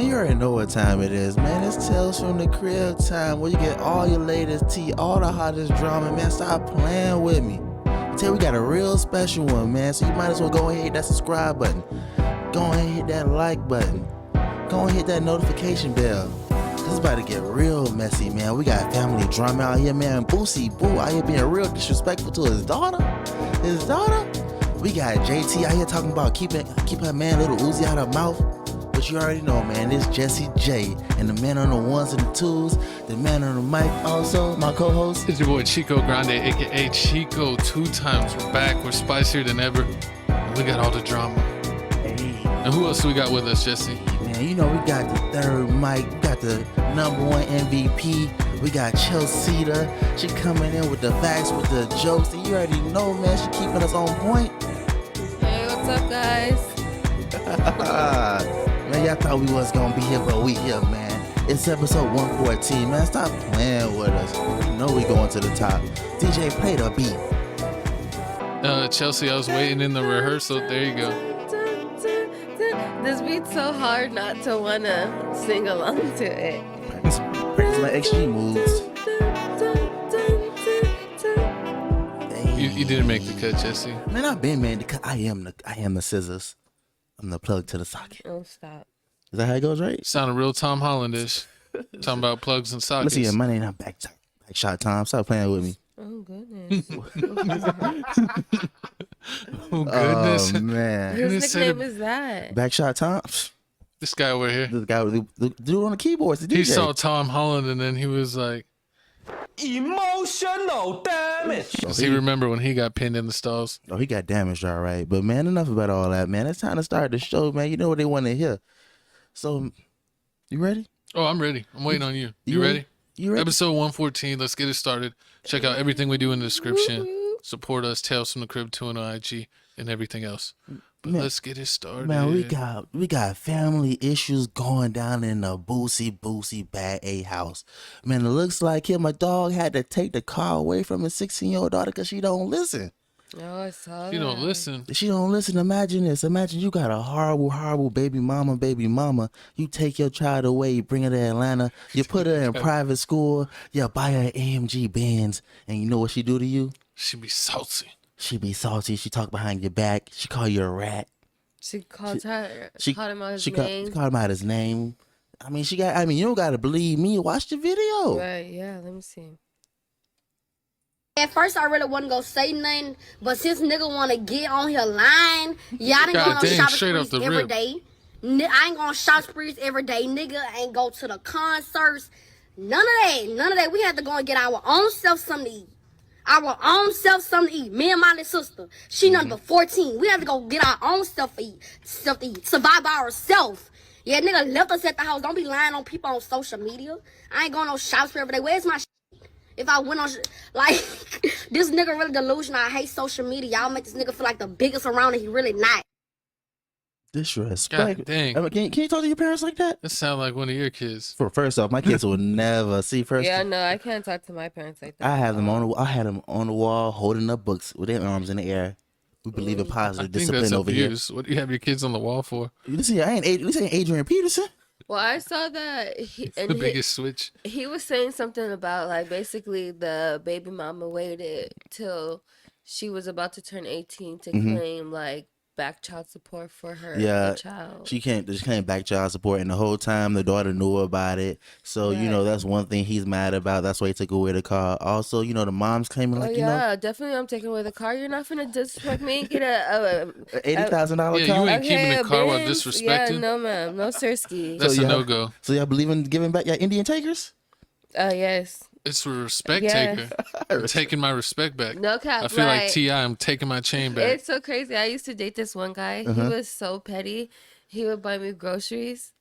you already know what time it is, man. It's Tales from the Crib time, where you get all your latest tea, all the hottest drama, man. Stop playing with me. Tell we got a real special one, man. So you might as well go ahead and hit that subscribe button. Go ahead and hit that like button. Go ahead and hit that notification bell. This is about to get real messy, man. We got family drama out here, man. Boosie Boo out here being real disrespectful to his daughter. We got JT out here talking about keep her man little Uzi out her mouth. But you already know, man, it's Jesse J and the man on the ones and the twos, the man on the mic also, my co-host. It's your boy Chico Grande, aka Chico 2 times. We're back, we're spicier than ever. We got all the drama. Hey. And who else we got with us, Jesse? Man, you know we got the third mic, we got the #1 MVP, we got Chelsea. She coming in with the facts, with the jokes, and you already know, man, she keeping us on point. Hey, what's up, guys? Man, y'all thought we was gonna be here, but we here, man. It's episode 114, man. Stop playing with us. You know we going to the top. DJ, play the beat. Chelsea, I was waiting in the rehearsal. There you go. This beat's so hard not to wanna sing along to it. Practice my XG moves. You didn't make the cut, Jesse. Man, I've been made the cut. I am the scissors. I'm the plug to the socket. Oh, stop. Is that how it goes, right? Sounded real Tom Hollandish. Talking about plugs and sockets. Let's see, my name not back shot time. Stop playing with me. Oh, goodness. Oh, goodness. Oh, man. Whose nickname is that? Back shot time? This guy over here. This guy, the dude on the keyboards, the DJ. He saw Tom Holland and then he was like, emotional damage. does he remember when he got pinned in the stalls? Oh, he got damaged, all right. But, man, enough about all that, man. It's time to start the show, man. You know what they want to hear. So, you ready? Oh, I'm ready. I'm waiting on you. You ready? You ready? Episode 114. Let's get it started. Check out everything we do in the description. Support us, Tales from the Crib 2 on IG, and everything else. But Man, let's get it started. Man, we got family issues going down in the Boosie Bad A house. Man, it looks like him. My dog had to take the car away from his 16-year-old daughter because she don't listen. Oh, I saw You that. don't listen. She don't listen. Imagine this. Imagine you got a horrible baby mama. You take your child away, you bring her to Atlanta, you put her in private school, you buy her AMG Benz, and you know what she do to you? She be salty. She be salty. She talk behind your back. She call you a rat. She called her. She called him out his she name. called him out his name. I mean, you don't gotta believe me. Watch the video. Right, yeah, let me see. At first, I really wasn't gonna say nothing, but since nigga wanna get on here lying, y'all didn't go God on dang, shopping straight off sprees the every rip. day. I ain't gonna shop sprees every day. Nigga ain't go to the concerts. None of that. We had to go and get our own self something to eat. Me and my little sister. She number 14. We had to go get our own stuff to eat. Survive by ourselves. Yeah, nigga left us at the house. Don't be lying on people on social media. I ain't going no shops every day. Where's my shit? If I went on, like, this nigga really delusional. I hate social media. Y'all make this nigga feel like the biggest around and he really not. Disrespect. God dang. I mean, can you talk to your parents like that? That sound like one of your kids. First off, my kids will never see first. Yeah, no, I can't talk to my parents like that. I had them on the wall holding up books with their arms in the air. We believe in I positive think discipline that's over abuse. What do you have your kids on the wall for? here. This ain't Adrian Peterson. Well, I saw that The biggest switch. he was saying something about, like, basically the baby mama waited till she was about to turn 18 to claim, like, back child support for her Yeah, child. She can't back child support, and the whole time the daughter knew about it. So you know that's one thing he's mad about. That's why he took away the car. Also, you know the mom's claiming like Definitely. I'm taking away the car. You're not finna disrespect me and get a $80,000 Yeah, car. you ain't keeping the car while Benz. disrespecting. Yeah, no, ma'am, no sirski. That's So a y'all- no-go. So y'all believe in giving back your Indian takers? Yes. It's a respect Yeah. taker. I'm taking my respect back. No cap. I feel like T.I. I'm taking my chain back. It's so crazy. I used to date this one guy. He was so petty. He would buy me groceries.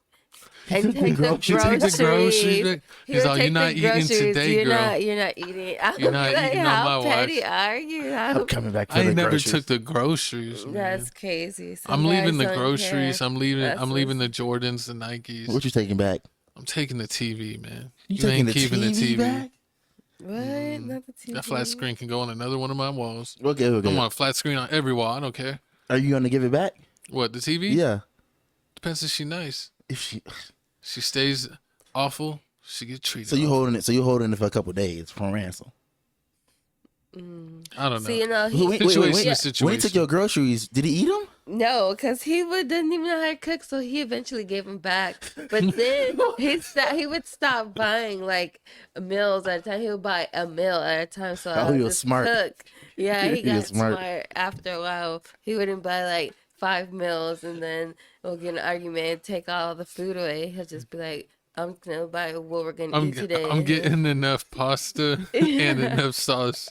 And take the She take the groceries back. He He's would like, take you're not the eating groceries. today, girl. You're not eating. I You're would not be like, eating on how my petty watch. are you? I'm coming back for I the ain't never groceries. took the groceries, man. That's crazy. Some I'm leaving guys the don't groceries. care. I'm leaving That's the Jordans, the Nikes. What you taking back? I'm taking the TV, man. You taking ain't the keeping TV, the TV. back? What? Not the TV. That flat screen can go on another one of my walls. Okay. I want a flat screen on every wall. I don't care. Are you gonna give it back? What, the TV? Yeah. Depends if she nice. If she She stays awful. She get treated. So you awful. holding it? So you holding it for a couple days from ransom? I don't know. See, you know, Wait, Situation. When he took your groceries, did he eat them? no, because didn't even know how to cook, so he eventually gave them back. But then he would stop buying like meals at a time. He would buy a meal at a time. So I he would was just smart. cook. Yeah, he He got was smart. smart after a while. He wouldn't buy like 5 meals and then we'll get in an argument and take all the food away. He'll just be like, I'm gonna buy what we're gonna eat today. I'm getting enough pasta and enough sauce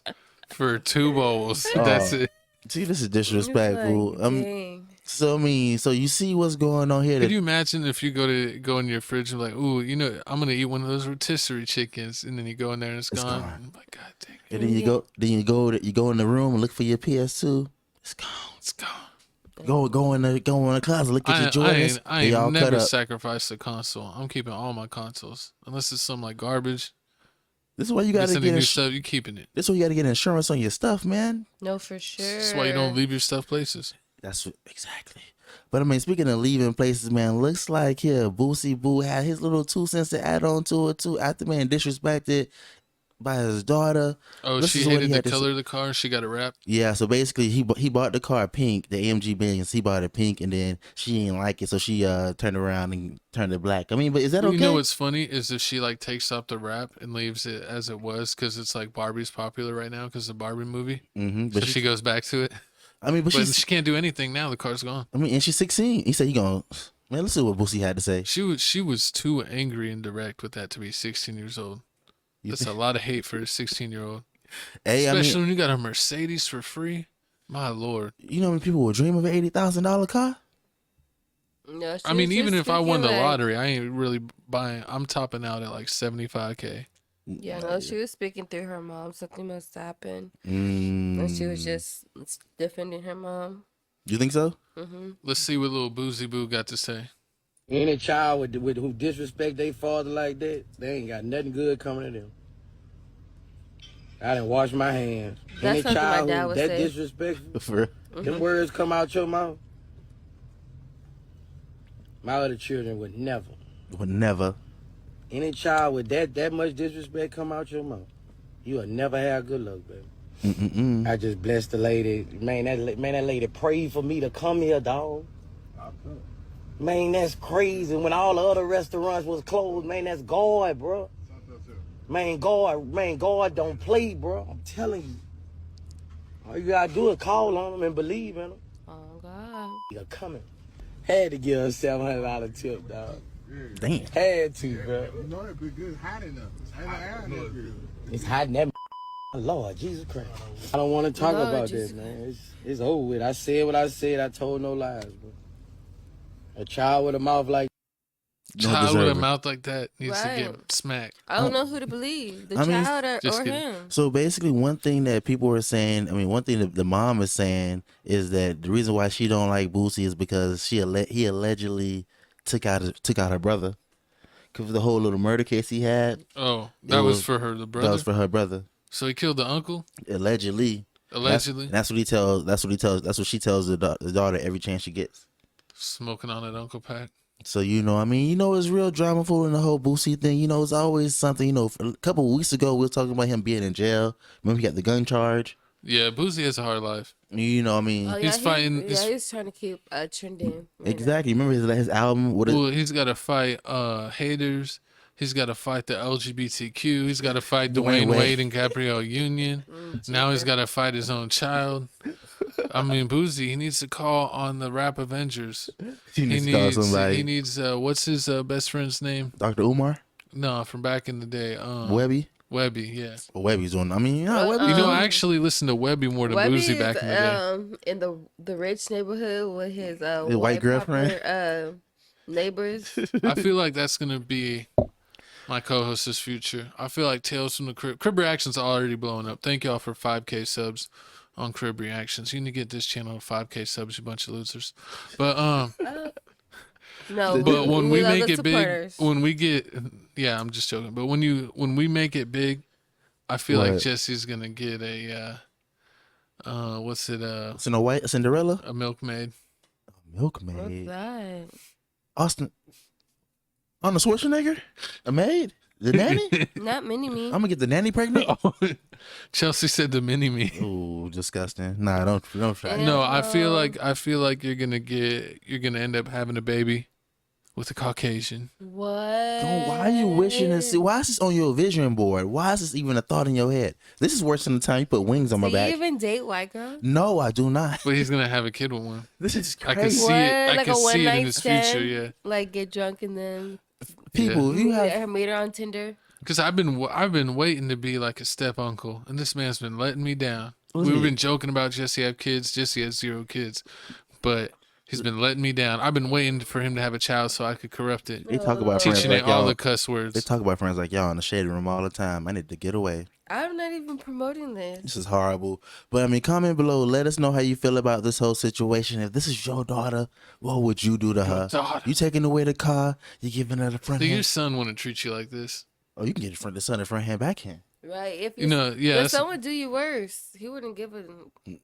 for 2 bowls. That's it. See, this is It's disrespectful. like, dang. So I mean, so you see what's going on here? Could you imagine if you go in your fridge and like, ooh, you know, I'm gonna eat one of those rotisserie chickens, and then you go in there and it's gone. I'm like, God dang it. And then you go in the room and look for your PS2. It's gone. It's gone. Go in the closet, look at your Jordans. I They all ain't cut never up. sacrificed a console. I'm keeping all my consoles unless it's some like garbage. This is why you If it's gotta any new get. stuff, you keeping it. This is why you gotta get insurance on your stuff, man. No, for sure. That's why you don't leave your stuff places. Exactly. But I mean, speaking of leaving places, man, looks like here Boosie Boo had his little 2 cents to add on to it too. After man disrespected by his daughter. Oh, This she is what hated he the had to color of the car. She got it wrapped. Yeah, so basically he bought the car pink, the AMG Benz. He bought it pink, and then she didn't like it, so she turned around and turned it black. I mean, but is that okay? You know what's funny is if she like takes off the wrap and leaves it as it was because it's like Barbie's popular right now because the Barbie movie. Mm-hmm. So But she goes back to it. I mean, but But she can't do anything now. The car's gone. I mean, and she's 16. He said he gonna. Man, let's see what Boosie had to say. She was too angry and direct with that to be 16 years old. That's a lot of hate for a 16-year-old. Hey, Especially when you got a Mercedes for free. My Lord. You know when people will dream of an $80,000 car? No, I mean, even if I won the like, lottery, I ain't really buying. I'm topping out at like 75K. Yeah, no, she was speaking through her mom. Something must happen. Mm. And she was just defending her mom. You think so? Mm-hmm. Let's see what little Boozy Boo got to say. Any child with who disrespect their father like that, they ain't got nothing good coming to them. I done wash my hands. That's Any something my child dad who would that say. disrespectful, For real? them words come out your mouth. My other children would never. Would never. Any child with that much disrespect come out your mouth, you will never have good luck, baby. Mm-mm-mm. I just blessed the lady. Man, that lady prayed for me to come here, dog. Man, that's crazy. When all the other restaurants was closed, man, that's God, bro. Man, God don't play, bro. I'm telling you. All you gotta do is call on him and believe in him. Oh, God. You're coming. Had to give her a $700 tip, dog. Damn. Had to, bro. You know that good. It's hot enough. It's hot in the air. That good. It's hot in that Lord, Jesus Christ. I don't want to talk Lord, about Jesus that, man. It's over with. I said what I said. I told no lies, bro. A child with a mouth like Don't Child with deserve a it. mouth like that needs to Right. get smacked. I don't know who to believe, the I mean, child just or kidding. him. So basically, one thing that people were saying, I mean, one thing that the mom is saying is that the reason why she don't like Boosie is because he allegedly took out her brother. Cause the whole little murder case he had, Oh, that was was- for her, the brother. that was for her brother. So he killed the uncle. Allegedly. Allegedly, That's what he tells. That's what she tells the daughter every chance she gets. smoking on that uncle pack. So I mean, it's real dramaful in the whole Boosie thing. It's always something. A couple of weeks ago we were talking about him being in jail. Remember he got the gun charge. Yeah, Boozy has a hard life. I mean, Oh, yeah, He's fighting- he's trying to keep trending. exactly. Remember his album? Well, he's got to fight haters. He's got to fight the LGBTQ. He's got to fight Dwayne Wade and Gabrielle Union. Now he's got to fight his own child. I mean, Boozy, he needs to call on the rap Avengers. He needs to call somebody. He needs. What's his best friend's name? Dr. Umar, No, from back in the day. Webby. Webby, yeah. Well, Webby's on. I mean, Webby. You know, I actually listened to Webby more than Webby Boozy is, back in the day. in the rich neighborhood with his white girlfriend? neighbors. I feel like that's gonna be my co-host's future. I feel like Tales from the Crib. Crib Reactions already blowing up. Thank y'all for 5K subs on Crib Reactions. You need to get this channel 5K subs, you bunch of losers. But No, but when we love make the it big, supporters. when we get, yeah, I'm just joking. But when we make it big, I feel like What? Jesse's gonna get a what's it It's in a white Cinderella. a milkmaid. What's Milkmaid. that? Austin. On the Schwarzenegger? A maid? The nanny? Not mini-me. I'm gonna get the nanny pregnant? Chelsea said the mini-me. Ooh, disgusting. Nah, don't try. No, I feel like you're gonna end up having a baby with a Caucasian. What? Why are you wishing to see? Why is this on your vision board? Why is this even a thought in your head? This is worse than the time you put wings on my Do back. you even date white girls? No, I do not. But he's gonna have a kid with one. This is I can crazy. see it. I Like can a see it in one-night his stand? future. Yeah. Like get drunk and then People, if you have meet her on Tinder. Because I've been waiting to be like a step uncle, and this man's been letting me down. We've been joking about Jesse have kids. Jesse has 0 kids, but he's been letting me down. I've been waiting for him to have a child so I could corrupt it, they talk about friends teaching like it all y'all. the cuss words. They talk about friends like y'all in the shade room all the time. I need to get away. I'm not even promoting this. This is horrible. But I mean, comment below. Let us know how you feel about this whole situation. If this is your daughter, what would you do to her? daughter. You taking away the car? You giving her the front Do your hand? son want to treat you like this? Oh, you can get the son the front hand, back hand. Right. If You know, yeah. if that's- someone do you worse, he wouldn't give a.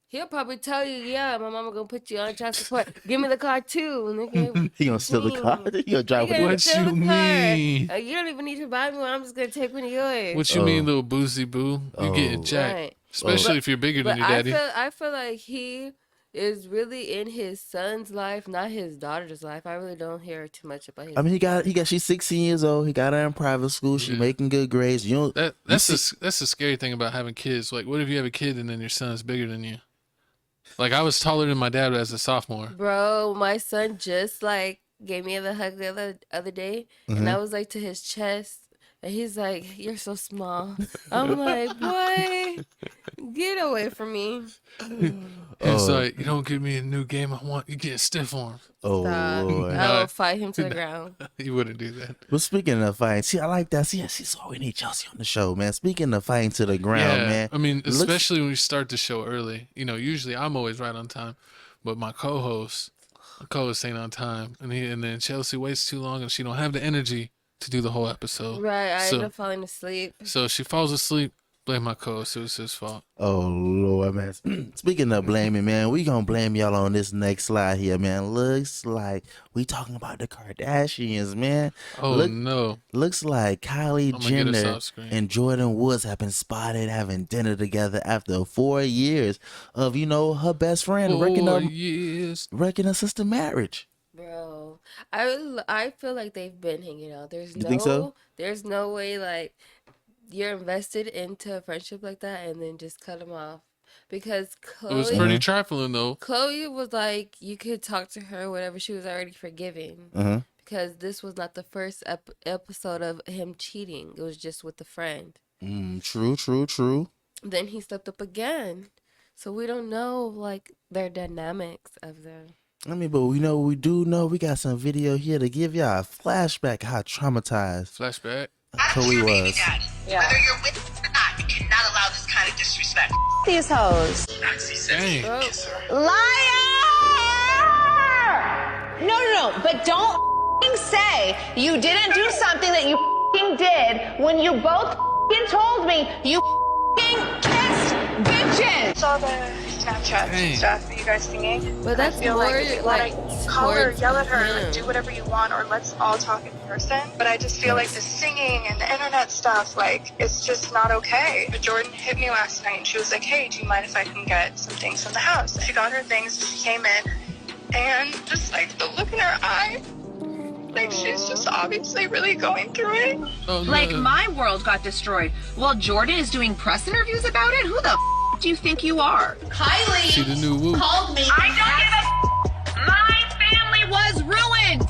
He'll probably tell you, "Yeah, my mama gonna put you on child support. Give me the car too." And they He gonna steal the car. He gonna drive with gonna it. What steal you the car. mean? You don't even need to buy me one. I'm just gonna take one of yours. What you Oh. mean, little boozy boo? You getting Oh. jacked, Right. especially if you're bigger than But your daddy. I feel like he is really in his son's life, not his daughter's life. I really don't hear too much about his. I mean, she's 16 years old. He got her in private school. She Yeah. making good grades. You don't. That's the scary thing about having kids. Like, what if you have a kid and then your son's bigger than you? Like, I was taller than my dad as a sophomore. Bro, my son just like gave me the hug the other day, and I was like to his chest, and he's like, "You're so small." I'm like, "Boy, get away from me!" It's like, you don't give me a new game I want, you get stiff arms. Oh Stop. Lord. I will fight him to the ground. You wouldn't do that. But speaking of fighting, see, I like that. See, so we need Chelsea on the show, man. Speaking of fighting to the ground, man. I mean, looks- especially when we start the show early. You know, usually I'm always right on time, but my co-host ain't on time, and then Chelsea waits too long, and she don't have the energy to do the whole episode. Right, I So- end up falling asleep. So she falls asleep. Blame my co-host. It was his fault. Oh Lord, man. Speaking of blaming, man, we gonna blame y'all on this next slide here, man. Looks like we talking about the Kardashians, man. Oh Look- no! Looks like Kylie I'ma get us Jenner off screen. and Jordan Woods have been spotted having dinner together after 4 years of, her best friend wrecking 4 her years. sister marriage. Bro, I feel like they've been hanging out. You think so? There's no way like you're invested into a friendship like that and then just cut them off because It was Khloe, pretty trifling though. Khloe was like you could talk to her whatever. She was already forgiving Uh-huh. because this was not the first episode of him cheating. It was just with a friend. True. Then he stepped up again, so we don't know like their dynamics of them. I mean, but we do know we got some video here to give y'all a flashback how traumatized Flashback. Chloe was. Yeah. Whether you're with or not, you cannot allow this kind of disrespect. These hoes. Dang. Liar! No. But don't f***ing say you didn't do something that you f***ing did when you both f***ing told me you f***ing kissed bitches. Saw the Snapchat Dang. stuff that you guys singing. But that's I feel more like if you want to call her, towards yell at her, him. like, do whatever you want, or let's all talk in person. But I just feel like the singing and the internet stuff, like, it's just not okay. But Jordan hit me last night and she was like, hey, do you mind if I can get some things from the house? She got her things, she came in, and just like the look in her eye, like she's just obviously really going through it. Oh, no. Like, my world got destroyed while Jordan is doing press interviews about it? Who the do you think you are? Kylie See the new woo. called me. I don't give a my family was ruined.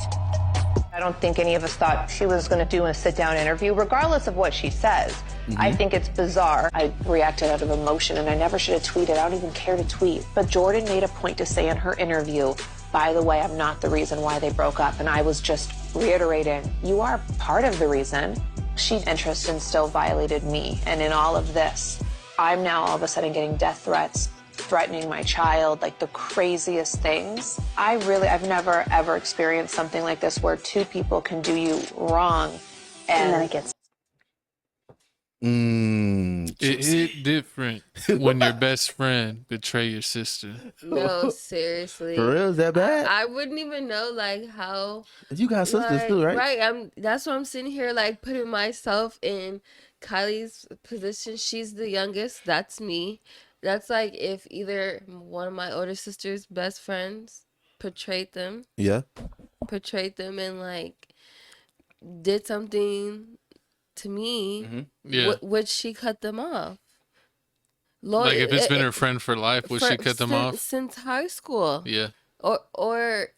I don't think any of us thought she was going to do a sit-down interview, regardless of what she says. I think it's bizarre. I reacted out of emotion, and I never should have tweeted. I don't even care to tweet. But Jordan made a point to say in her interview, by the way, I'm not the reason why they broke up. And I was just reiterating, you are part of the reason. She's interested and still violated me. And in all of this, I'm now all of a sudden getting death threats, threatening my child, like the craziest things. I've never ever experienced something like this where two people can do you wrong and then it gets It hit different when your best friend betray your sister. No, seriously. For real, is that bad? I wouldn't even know like how. You got sisters too, right? Right. That's why I'm sitting here like putting myself in Kylie's position. She's the youngest. That's me. That's like if either one of my older sister's best friends portrayed them and like did something to me, would she cut them off? Like if it's been her friend for life, would she cut them off? Since high school? Yeah. Or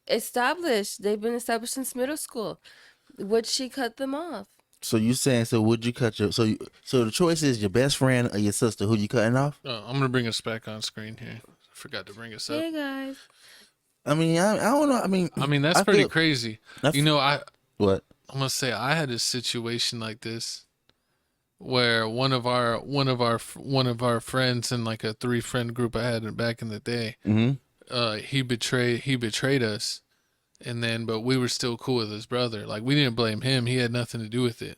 established. They've been established since middle school. Would she cut them off? So you saying, so would you cut your, so the choice is your best friend or your sister, who you cutting off? Oh, I'm going to bring us back on screen here. I forgot to bring us up. Hey, guys. I mean, I don't know. I mean, that's pretty crazy. You know, what? I'm going to say I had a situation like this where one of our friends in like a 3-friend group I had back in the day, he betrayed us. And then, but we were still cool with his brother. Like, we didn't blame him. He had nothing to do with it.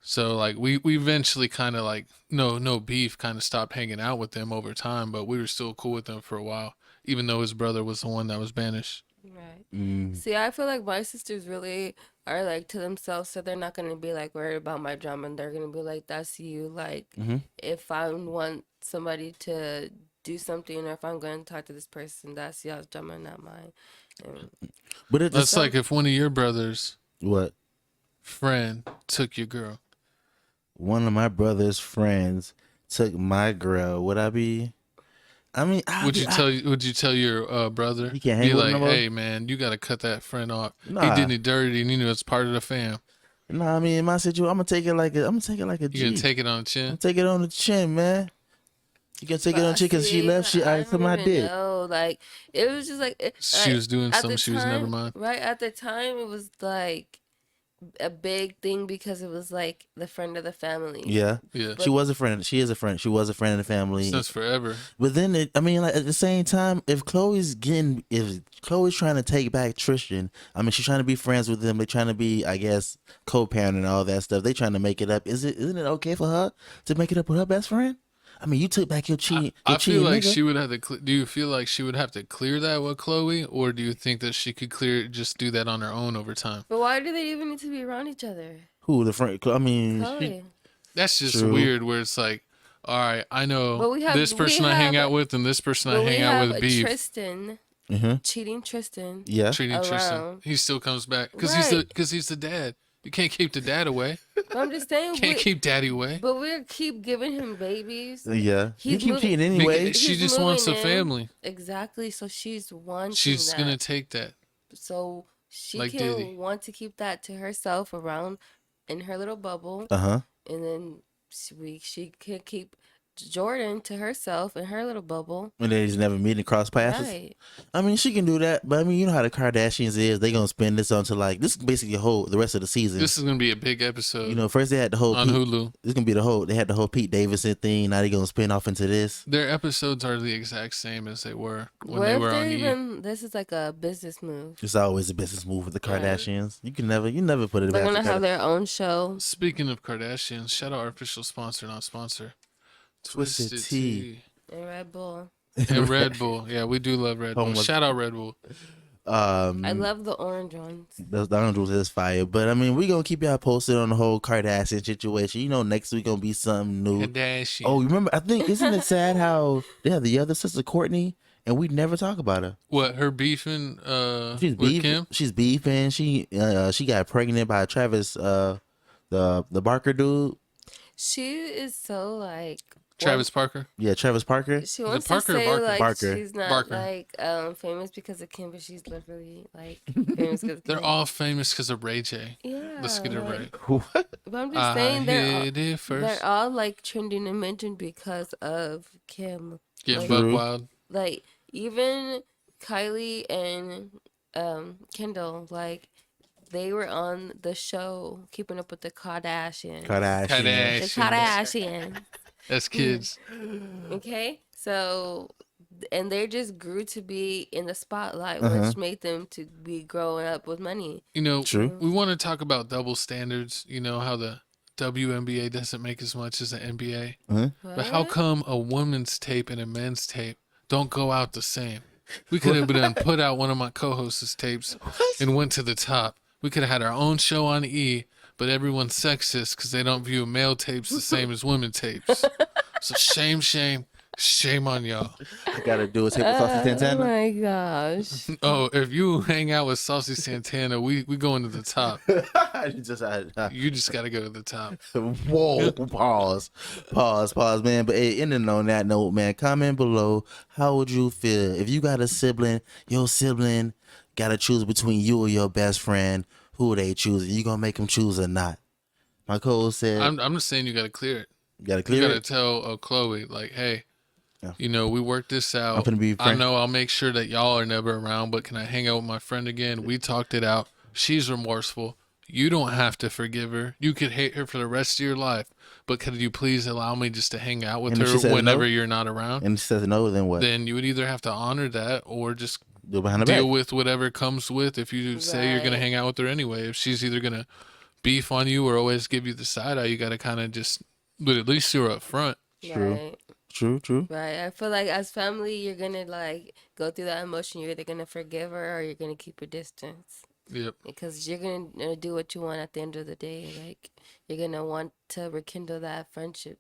So, like, we eventually kind of, like, no beef, kind of stopped hanging out with them over time. But we were still cool with them for a while, even though his brother was the one that was banished. Right. See, I feel like my sisters really are, like, to themselves. So they're not going to be, like, worried about my drama. And they're going to be like, that's you. Like, if I want somebody to do something or if I'm going to talk to this person, that's y'all's drama, not mine. But that's like if one of your brothers friend took your girl. One of my brother's friends took my girl. Would I be? I mean, would you tell your brother? He can't hang with like, no more? hey man, you gotta cut that friend off. Nah. He did it dirty, and you know it's part of the fam. Nah, I mean, in my situation, I'm gonna take it like a G. You gonna take it on the chin? Take it on the chin, man. You can take it on the chin because she left. I did. No, like it was just like she was doing something she was never mind. Right at the time, it was like a big thing because it was like the friend of the family. Yeah. But she was a friend. She is a friend. She was a friend of the family since forever. But then, like at the same time, if Khloe's trying to take back Tristan, I mean, she's trying to be friends with him. They're trying to be, I guess, co-parent and all that stuff. They trying to make it up. Isn't it okay for her to make it up with her best friend? I mean, you took back your cheat. I feel like nigga. she would have to. Do you feel like she would have to clear that with Khloe, or do you think that she could just do that on her own over time? But why do they even need to be around each other? Who the friend? I mean, that's just weird. Where it's like, all right, I know this person I hang out with, and this person I hang out with beef. Tristan, cheating Tristan. Yeah, cheating Tristan. He still comes back because he's the dad. You can't keep the dad away. But I'm just saying. Can't keep daddy away. But we keep giving him babies. Yeah. You keep cheating anyway. She just wants a family. Exactly. So she's wanting She's going to take that. So she like can Diddy. want to keep that to herself around in her little bubble. And then she can keep Jordan to herself in her little bubble. And they just never meet and cross paths. Right. I mean, she can do that, but I mean, you know how the Kardashians is. They gonna spend this until like this is basically the rest of the season. This is gonna be a big episode. You know, first they had the whole on Hulu. This is gonna be they had the whole Pete Davidson thing. Now they gonna spin off into this. Their episodes are the exact same as they were when they were on E! This is like a business move. It's always a business move with the Kardashians. You never put it. They're gonna have their own show. Speaking of Kardashians, shout out our official sponsor, not sponsor. Twisted Tea. And Red Bull. And Red Bull. Yeah, we do love Red Bull. Shout out Red Bull. I love the orange ones. The orange ones is fire. But I mean, we gonna keep y'all posted on the whole Kardashian situation. You know, next week gonna be something new. Kardashian. Oh, remember? I think isn't it sad how they have the other sister Courtney and we never talk about her. What, her beefing with Kim? She's beefing. She got pregnant by Travis the Barker dude. She is so like Travis Parker. Yeah, Travis Parker. She wants Parker to say Barker? like Barker. she's not like famous because of Kim, but she's literally like famous because They're all famous because of Ray J. Yeah, Let's get it right. What? But I'm just saying they're all like trending and mentioned because of Kim. Getting like, buck wild. Like even Kylie and Kendall, like they were on the show Keeping Up with the Kardashians. The Kardashians. That's kids. Okay, so and they just grew to be in the spotlight, which made them to be growing up with money. You know, we want to talk about double standards. You know how the WNBA doesn't make as much as the NBA. Huh? But how come a woman's tape and a men's tape don't go out the same? We could have done put out one of my co-hosts' tapes and went to the top. We could have had our own show on E, but everyone's sexist because they don't view male tapes the same as women tapes. So shame on y'all. You gotta do a tape with Saucy Oh Santana. my gosh. Oh, if you hang out with Saucy Santana, we going to the top. You just got to go to the top. Whoa, pause, man. But hey, ending on that note, man, comment below. How would you feel if you got a sibling, your sibling got to choose between you or your best friend? Who would they choose? Are you going to make them choose or not? My co-host said... I'm just saying you got to clear it. You got to clear it? You got to tell Khloe, like, hey, yeah. You know, we worked this out. I'm gonna be I know I'll make sure that y'all are never around, but can I hang out with my friend again? We talked it out. She's remorseful. You don't have to forgive her. You could hate her for the rest of your life, but could you please allow me just to hang out with her whenever you're not around? And she says no, then what? Then you would either have to honor that or just deal with whatever comes with if you say you're going to hang out with her anyway. If she's either going to beef on you or always give you the side eye, you got to kind of just, but at least you're up front. True. Right. True. Right. I feel like as family, you're going to like go through that emotion. You're either going to forgive her or you're going to keep your distance. Yep. Because you're going to do what you want at the end of the day. Like, you're going to want to rekindle that friendship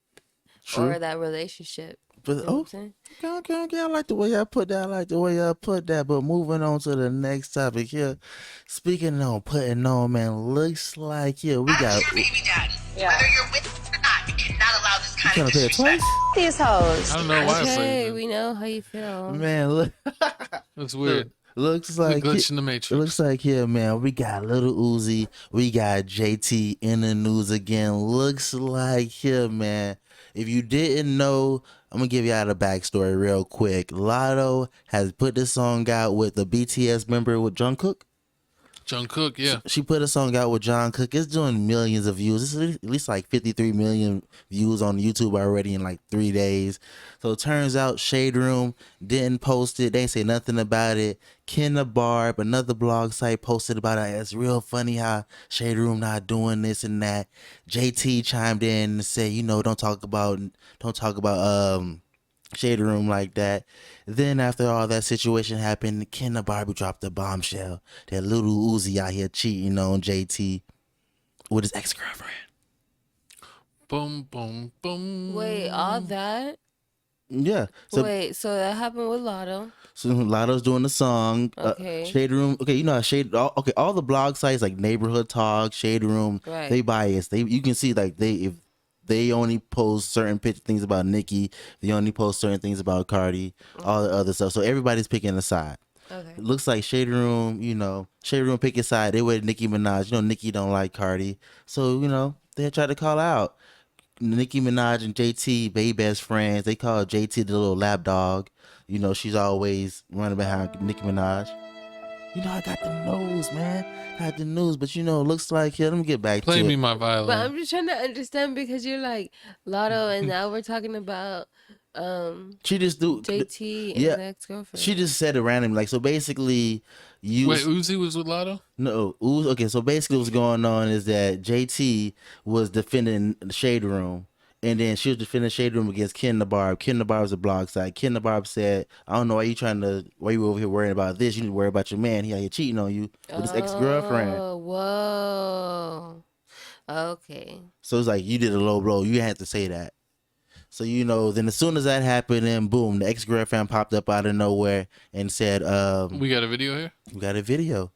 or that relationship. But, you know what I'm saying? Okay, I like the way I put that. But moving on to the next topic here. Speaking of putting on, man, looks like here we got... Your baby daddy. Yeah. Whether you're with or not, you cannot allow this kind of disrespect. These hoes. I don't know why okay, we know how you feel. Man, look. That's weird. Looks like glitch in the matrix. It looks like here, man. We got Little Uzi. We got JT in the news again. Looks like here, man. If you didn't know, I'm gonna give you out a backstory real quick. Lotto has put this song out with the BTS member with Jungkook. Jungkook, yeah. She put a song out with Jungkook. It's doing millions of views. It's at least like 53 million views on YouTube already in like 3 days. So it turns out Shade Room didn't post it. They didn't say nothing about it. Kenna Barb, another blog site, posted about it. It's real funny how Shade Room not doing this and that. JT chimed in and said, you know, don't talk about Shade Room like that. Then after all that situation happened, Kenna Barbie dropped a bombshell that Little Uzi out here cheating on JT with his ex-girlfriend. Boom, boom, boom. Wait, all that? Yeah. So that happened with Lotto. So Lotto's doing the song. Okay. Shade Room. Okay, you know how all the blog sites like Neighborhood Talk, Shade Room, right. They bias. You can see like if they only post certain things about Nicki. They only post certain things about Cardi, all the other stuff. So everybody's picking a side. Okay. It looks like Shade Room, Shade Room pick a side. They with Nicki Minaj. Nicki don't like Cardi. So, they tried to call out Nicki Minaj and JT, they best friends. They call JT the little lap dog. She's always running behind Nicki Minaj. I got the news, man. Got the news, but it looks like here. Let me get back to it. Play me my violin. But I'm just trying to understand because you're like Lotto, and now we're talking about she just do JT and his ex-girlfriend. She just said it randomly. Like, so basically, wait, Uzi was with Lotto? No, Uzi. Okay, so basically, what's going on is that JT was defending the Shade Room. And then she was defending Shade Room against Kenna Barb. Kenna Barb's a blog site. Kenna Barb said, I don't know why you over here worrying about this. You need to worry about your man. He out here cheating on you with his ex-girlfriend. Oh, whoa. Okay. So it's like, you did a low blow. You had to say that. So, then as soon as that happened, then boom, the ex-girlfriend popped up out of nowhere and said, we got a video here? We got a video.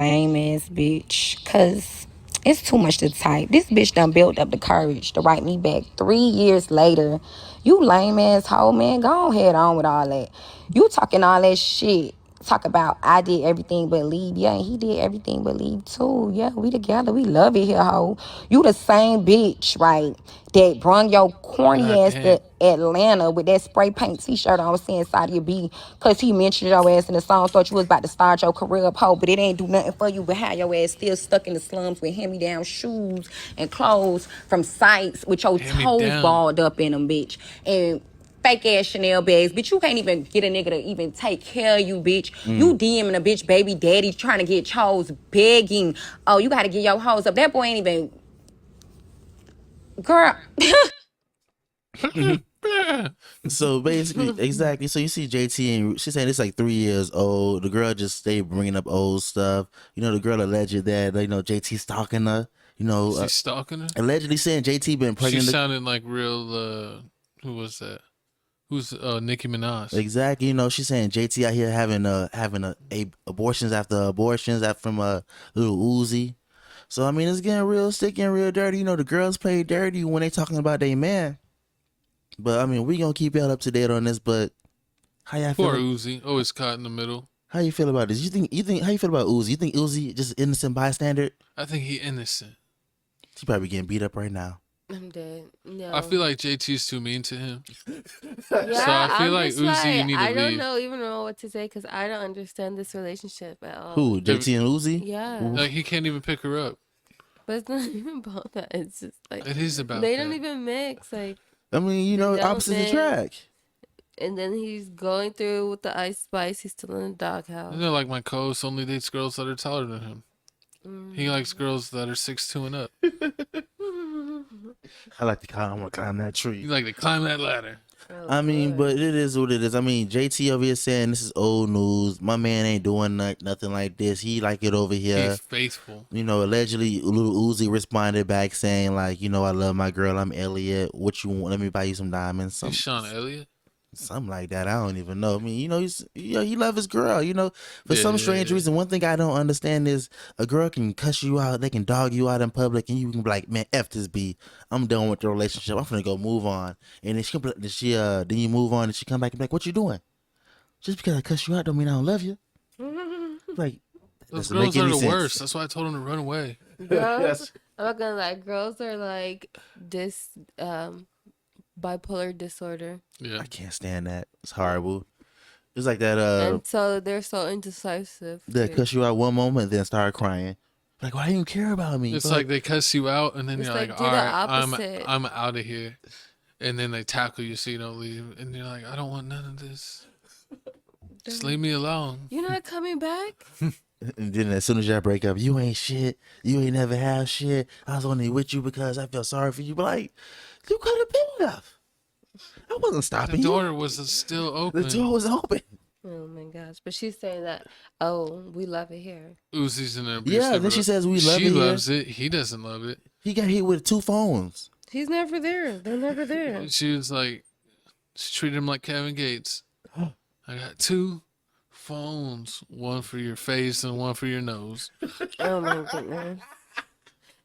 Lame ass bitch. Cause it's too much to type. This bitch done built up the courage to write me back 3 years later. You lame ass hoe, man. Go ahead on with all that. You talking all that shit. Talk about I did everything but leave. Yeah, and he did everything but leave too. Yeah, we together. We love it here, hoe. You the same bitch, right, that brung your corny ass to Atlanta with that spray paint t-shirt on saying Sadia B because he mentioned your ass in the song, thought you was about to start your career up, hoe, but it ain't do nothing for you but how your ass still stuck in the slums with hand-me-down shoes and clothes from sites with your toes balled up in them, bitch. And fake ass Chanel bags, bitch. You can't even get a nigga to even take care of you, bitch. You DMing a bitch baby daddy trying to get chose begging. Oh, you gotta get your hoes up. That boy ain't even Girl. So basically, exactly. So you see JT and she's saying it's like 3 years old. The girl just stay bringing up old stuff. You know, the girl alleged that JT stalking her. You know, She's stalking her. Allegedly saying JT been She pregnant. sounded like real. Who was that? Who's Nicki Minaj? Exactly. You know, she's saying JT out here having abortions after abortions from little Uzi. So I mean, it's getting real sticky and real dirty. You know, the girls play dirty when they talking about their man. But I mean, we gonna keep y'all up to date on this. But how y'all Poor feel? Uzi, always caught in the middle. How you feel about this? You think how you feel about Uzi? You think Uzi just innocent bystander? I think he innocent. He probably getting beat up right now. I'm dead. No. I feel like JT's too mean to him. Yeah, So I feel like Uzi, you need to I don't leave. even know what to say because I don't understand this relationship at all. Who? JT and Uzi? Yeah. Like he can't even pick her up. But it's not even about that. It's just like It is about they that. don't even mix. Like I mean, you know, opposites attract. And then he's going through with the Ice Spice. He's still in the doghouse. You know, like my co-host only dates girls that are taller than him. He likes girls that are 6'2" and up. I like to climb that tree. You like to climb that ladder. I mean, but it is what it is. I mean, JT over here saying this is old news. My man ain't doing nothing like this. He like it over here. He's faithful. You know, allegedly, little Uzi responded back saying like, you know, I love my girl. I'm Elliot. What you want? Let me buy you some diamonds. He's Sean Elliott. Something like that. I don't even know. I mean, you know, he love his girl. You know, for some strange reason, one thing I don't understand is a girl can cuss you out, they can dog you out in public, and you can be like, man, F this B. I'm done with the relationship. I'm finna go move on. And then then you move on, and she come back and be like, what you doing? Just because I cuss you out don't mean I don't love you. Like, those girls are the worst. That's why I told him to run away. Girls, I'm not gonna lie. Girls are like this. Bipolar disorder. Yeah, I can't stand that. It's horrible. It's like that. And so they're so indecisive. They cuss you out one moment, and then start crying. Like, why do you care about me? It's like they cuss you out, and then you're like, do all the right, opposite. I'm out of here. And then they tackle you so you don't leave, and you're like, I don't want none of this. Just leave me alone. You're not coming back. And then as soon as y'all break up, you ain't shit. You ain't never have shit. I was only with you because I felt sorry for you. But like, you could have been enough. I wasn't stopping The you. door was still open. The door was open. Oh my gosh! But she's saying that. Oh, we love it here. Uzi's in an abusive. Yeah, then she says we love it She here. loves it. He doesn't love it. He got hit with 2 phones. He's never there. They're never there. She was like, she treated him like Kevin Gates. I got 2 phones, one for your face and one for your nose. Oh my goodness!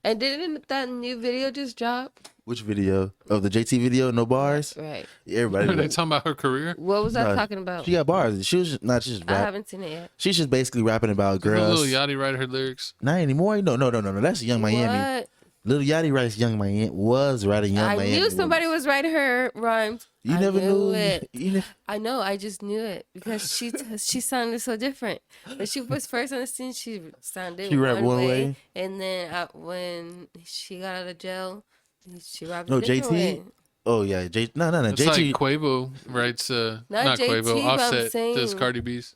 And didn't that new video just drop? Which video? Of the JT video? No bars? Right. Everybody. Are they talking about her career? What was I talking about? She got bars. She was not just I rap. haven't seen it yet. She's just basically rapping about Did girls. Lil Yachty write her lyrics? Not anymore. No. That's Young Miami. What? Lil Yachty writes Young Miami. Was writing Young Miami. I knew somebody was writing her rhymes. You I never knew it. You I know. I just knew it because she sounded so different. When she was first on the scene, she sounded She rapped one way. and then when she got out of jail, she rapped No, a different JT. way. Oh yeah, No. It's JT. like Quavo writes, not JT, Quavo, but I'm Offset saying- does Cardi B's.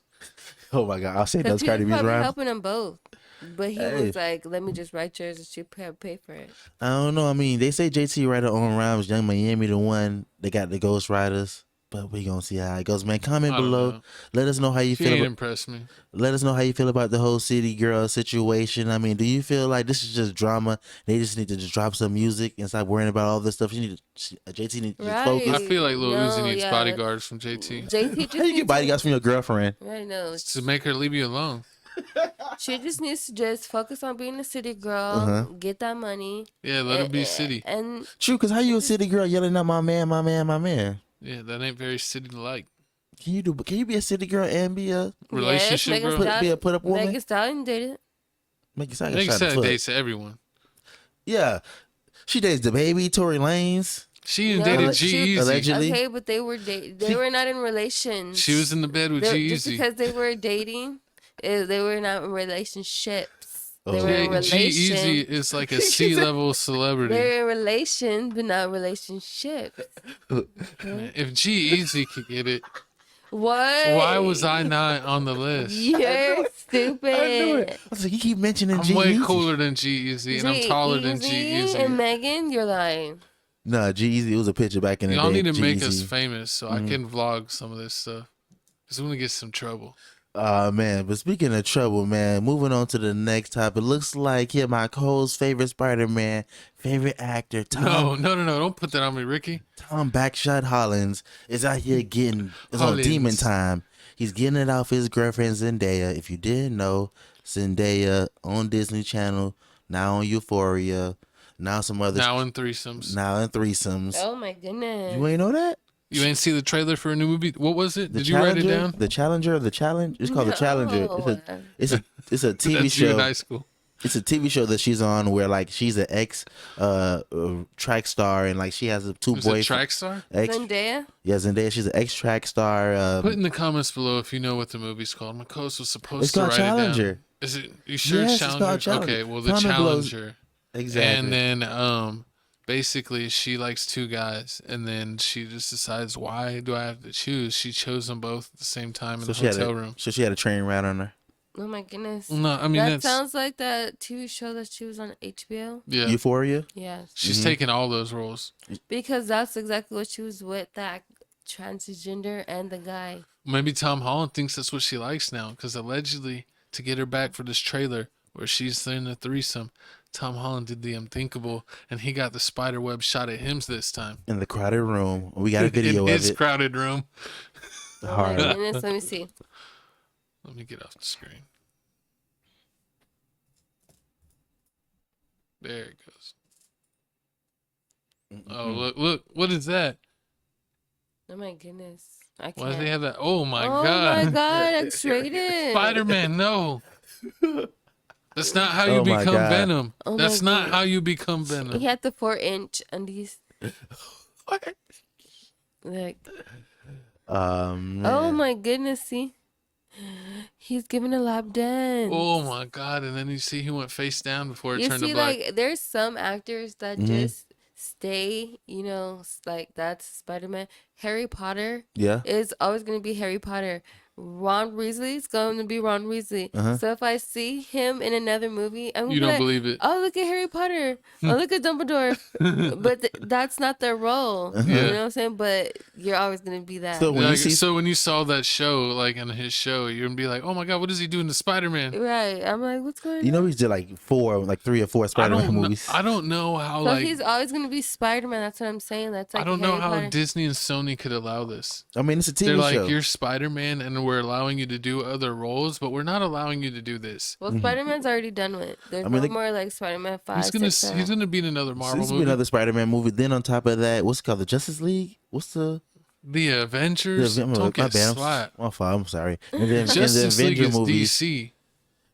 Oh my God, I'll say Because those Cardi B's probably rhymes. helping them both. But he Hey. was like, "Let me just write yours, and she pay for it." I don't know. I mean, they say JT write her own rhymes. Young Miami, the one they got the Ghost Riders. But we gonna see how it goes, man. Comment I don't below. know. Let us know how you She feel. ain't About, impressed me. let us know how you feel about the whole city girl situation. I mean, do you feel like this is just drama? They just need to just drop some music and stop worrying about all this stuff. JT need to just Right. focus. I feel like Lil No, Uzi needs yeah. bodyguards from JT JT just How you get needs bodyguards from your girlfriend? I know. to make her leave you alone. She just needs to just focus on being a city girl, Uh-huh. get that money. Yeah, let her be city. And True, cause how you a city girl yelling at my man, my man, my man? Yeah, that ain't very city-like. Can you be a city girl and be a Relationship, Megan bro. be a put up woman? Megan Stallion dated. Make it sound Nigga like said foot. dates to everyone. Yeah, she dates the baby Tory Lanez. She even No, dated but she- G-Eazy. Allegedly. Okay, but they were they were not in relations. She was in the bed with Just G-Eazy. because they were dating, they were not in relationships. They Oh. were in G-Eazy relation. is like a C-level celebrity. They're in relation, but not relationships. If G-Eazy could get it, What? Why was I not on the list? You're stupid. I knew it. I was like, you keep mentioning I'm G. way cooler than G-Eazy, and I'm taller than G-Eazy. And Megan, you're lying. Nah, G-Eazy, it was a picture back in the day. Y'all need to make G-Eazy. us famous so I can vlog some of this stuff. Because I'm going to get some trouble. Man, but speaking of trouble, man, moving on to the next topic. Looks like my co-host's favorite Spider-Man, favorite actor, Tom. No, don't put that on me, Ricky. Tom Backshot Hollins is out here getting it's on demon time. He's getting it off his girlfriend Zendaya. If you didn't know, Zendaya on Disney Channel, now on Euphoria, now some other Now in threesomes. Oh my goodness. You ain't know that? You ain't see the trailer for a new movie? What was it? The Did you write it down? The Challenger, the Challenge. It's called The Challenger. It's a TV That's show. you in high school. It's a TV show that she's on where like she's an ex track star and like she has two boys. Track star? Zendaya? Yeah, Zendaya. She's an ex track star. Put in the comments below if you know what the movie's called. My co-host was supposed It's to called write Challenger. it down. Is it? You sure Yes, it's it's Challenger? called Challenger. Okay, well the Comment below. Challenger. Exactly. And then basically she likes two guys and then she just decides, why do I have to choose? She chose them both at the same time in the hotel room. So she had a train ride on her. Oh my goodness. No, I mean that sounds like that TV show that she was on HBO. Yeah. Euphoria? Yes. She's taking all those roles. Because that's exactly what she was with, that transgender and the guy. Maybe Tom Holland thinks that's what she likes now, because allegedly, to get her back for this trailer where she's in a threesome, Tom Holland did the unthinkable, and he got the spider web shot at him this time. In the crowded room. We got a video in of his it. crowded room. Oh my goodness, let me see. Let me get off the screen. There it goes. Oh, look. What is that? Oh my goodness. I can't. Why do they have that? Oh my Oh God. my God, X-rated. Spider-Man, no. That's not how you Oh my become God. Venom. Oh my That's not God. how you become Venom. He had the 4-inch undies. What? Like, Man. oh my goodness, see? He's giving a lap dance. Oh my God. And then you see he went face down before it You turned see, to black. like, there's some actors that just stay, like that's Spider-Man. Harry Potter Yeah. is always going to be Harry Potter. Ron Weasley's going to be Ron Weasley. So if I see him in another movie, I'm You gonna be don't like, believe it. oh, look at Harry Potter. Oh, look at Dumbledore. But that's not their role. You know what I'm saying? But you're always going to be that. So when you see So when you saw that show, like in his show, you're gonna be like, "Oh my God, what is he doing to Spider-Man?" Right. I'm like, what's going on? he did like 3 or 4 Spider-Man movies. I don't know how. So he's always going to be Spider-Man. That's what I'm saying. That's like I don't know Harry how Potter. Disney and Sony could allow this. I mean, it's a TV They're like, show. you're Spider-Man, and we're allowing you to do other roles, but we're not allowing you to do this. Well, Spider-Man's already done with. There's no more like Spider-Man 5. He's gonna be in another Marvel This will movie. be another Spider-Man movie. Then on top of that, what's it called? The Justice League? What's the Avengers. Don't get slapped. My fault. I'm sorry. And then Justice in the League Avenger is movies, DC.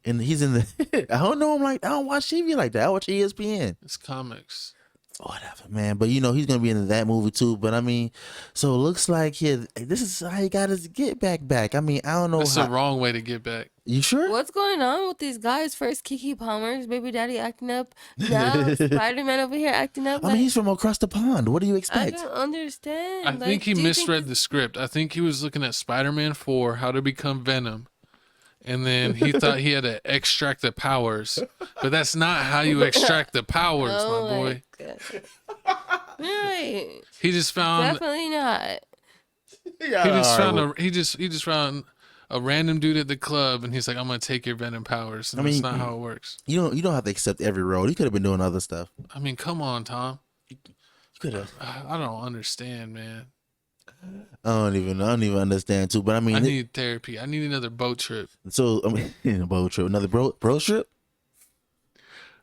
and he's in the. I don't know. I don't watch TV like that. I watch ESPN. It's comics. Whatever, man. But he's gonna be in that movie too. But I mean, so it looks like this is how he got his get back. I mean, I don't know. That's the wrong way to get back. You sure? What's going on with these guys? First, Keke Palmer's baby daddy acting up. Now, Spider-Man over here acting up. I mean, he's from across the pond. What do you I expect? don't understand. I think he misread the script. I think he was looking at Spider-Man 4, How to Become Venom. And then he thought he had to extract the powers. But that's not how you extract the powers, my boy. Right. He just found Definitely not. he just found a random dude at the club, and he's like, "I'm gonna take your Venom powers." And that's not how it works. You don't have to accept every role. He could have been doing other stuff. I mean, come on, Tom. You could have. I don't understand, man. I don't even understand too. But I mean, I need therapy. I need another boat trip. So I mean, a boat trip, another bro trip.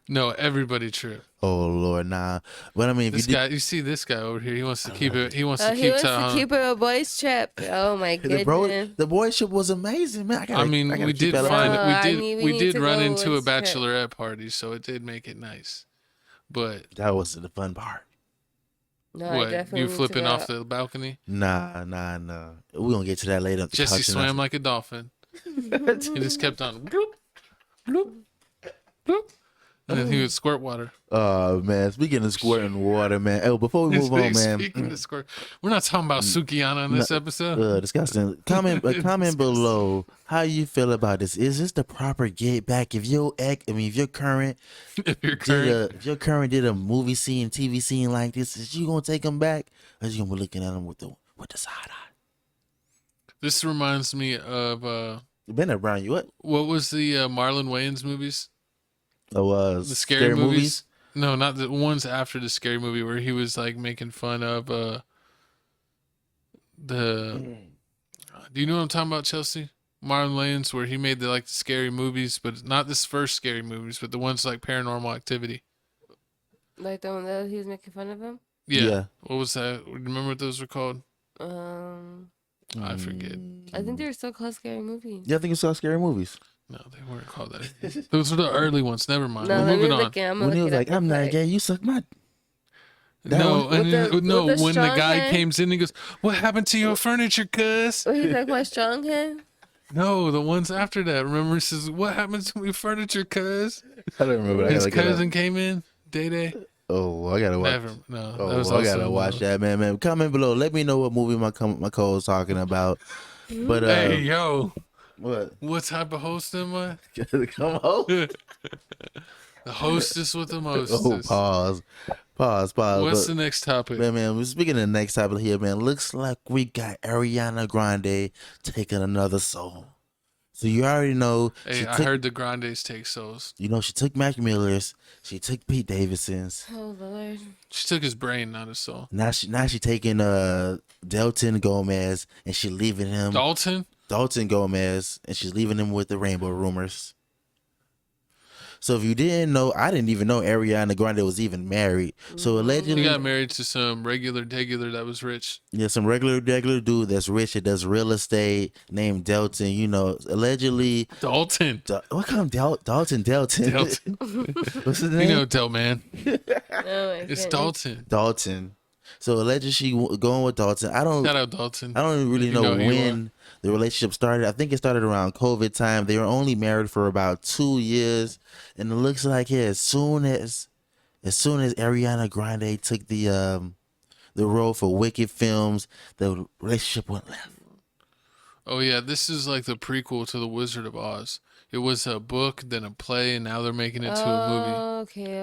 No, everybody trip. Oh Lord, nah. But I mean, if you see this guy over here, he wants to keep it. He wants to keep it a boys trip. Oh my goodness. the boy trip was amazing, man. We did run into a bachelorette party, so it did make it nice. But that wasn't the fun part. No, what, you flipping off the balcony? Nah. We're gonna get to that later. Jesse swam like a dolphin. He just kept on bloop, bloop, bloop. And then he would squirt water. Oh man, speaking of squirting water, man. Oh, before we move on, man. Speaking of squirt, we're not talking about Sukiyana in this episode. Disgusting. Comment below how you feel about this. Is this the proper get back? If your current did a movie scene, TV scene like this, is you gonna take him back, or is you gonna be looking at him with the side eye? This reminds me of been around you. What was the Marlon Wayans movies? The scary movies? No, not the ones after the scary movie where he was like making fun of do you know what I'm talking about, Chelsea? Marlon Wayans, where he made the scary movies, but not this first scary movies, but the ones like Paranormal Activity. Like the one that he was making fun of him? Yeah. What was that? Remember what those were called? I forget. I think they were still called scary movies. Yeah, I think it's called scary movies. No, they weren't called that. Those were the early ones. Never mind. No, We're moving on. When he was like, "I'm not gay," you suck my. No, when the guy hand? came in, he goes, "What happened to your furniture, cuz?" Oh, he's like my strong hand. No, the ones after that. Remember, he says, "What happened to your furniture, cuz?" I don't remember. His cousin came in, Day. Oh, I gotta watch. I gotta watch that, man. Comment below. Let me know what movie my co-host talking about. But hey, yo, what type of host am I? Come on. The hostess with the most. Oh, pause. What's the next topic? Man, we're speaking of the next topic here, man. Looks like we got Ariana Grande taking another soul. So you already know. Hey, I heard the Grandes take souls. You know, she took Mac Miller's. She took Pete Davidson's. Oh Lord. She took his brain, not his soul. Now she taking Dalton Gomez, and she leaving him. Dalton Gomez, and she's leaving him with the Rainbow Rumors. So if you didn't know, I didn't even know Ariana Grande was even married. So allegedly, he got married to some regular that was rich. Yeah, some regular dude that's rich that does real estate named Dalton. You know, allegedly Dalton. What kind of Dalton? What's his name? You know, Delman. It's Dalton. Dalton. So allegedly she going with Dalton. Shout out Dalton. I don't really know when the relationship started. I think it started around COVID time. They were only married for about 2 years, and it looks like as soon as Ariana Grande took the role for Wicked Films, the relationship went left. Oh yeah, this is like the prequel to The Wizard of Oz. It was a book, then a play, and now they're making it to a movie.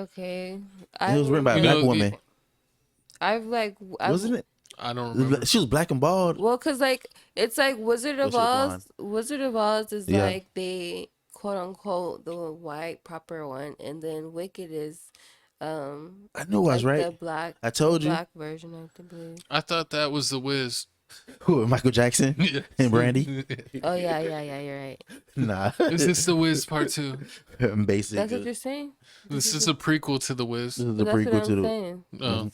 Okay. It was written by a black woman. Wasn't it? I don't remember. She was black and bald. Well, cause it's like Wizard of Oz. Wizard of Oz is like the quote unquote the white proper one, and then Wicked is I knew I was right. The black. I told you. Black version, I believe. I thought that was the Wiz. Who? Michael Jackson and Brandy. Oh yeah, you're right. Nah. Is this the Wiz part 2? Basically. That's what you're saying. This is a prequel to the Wiz. This is a prequel to the.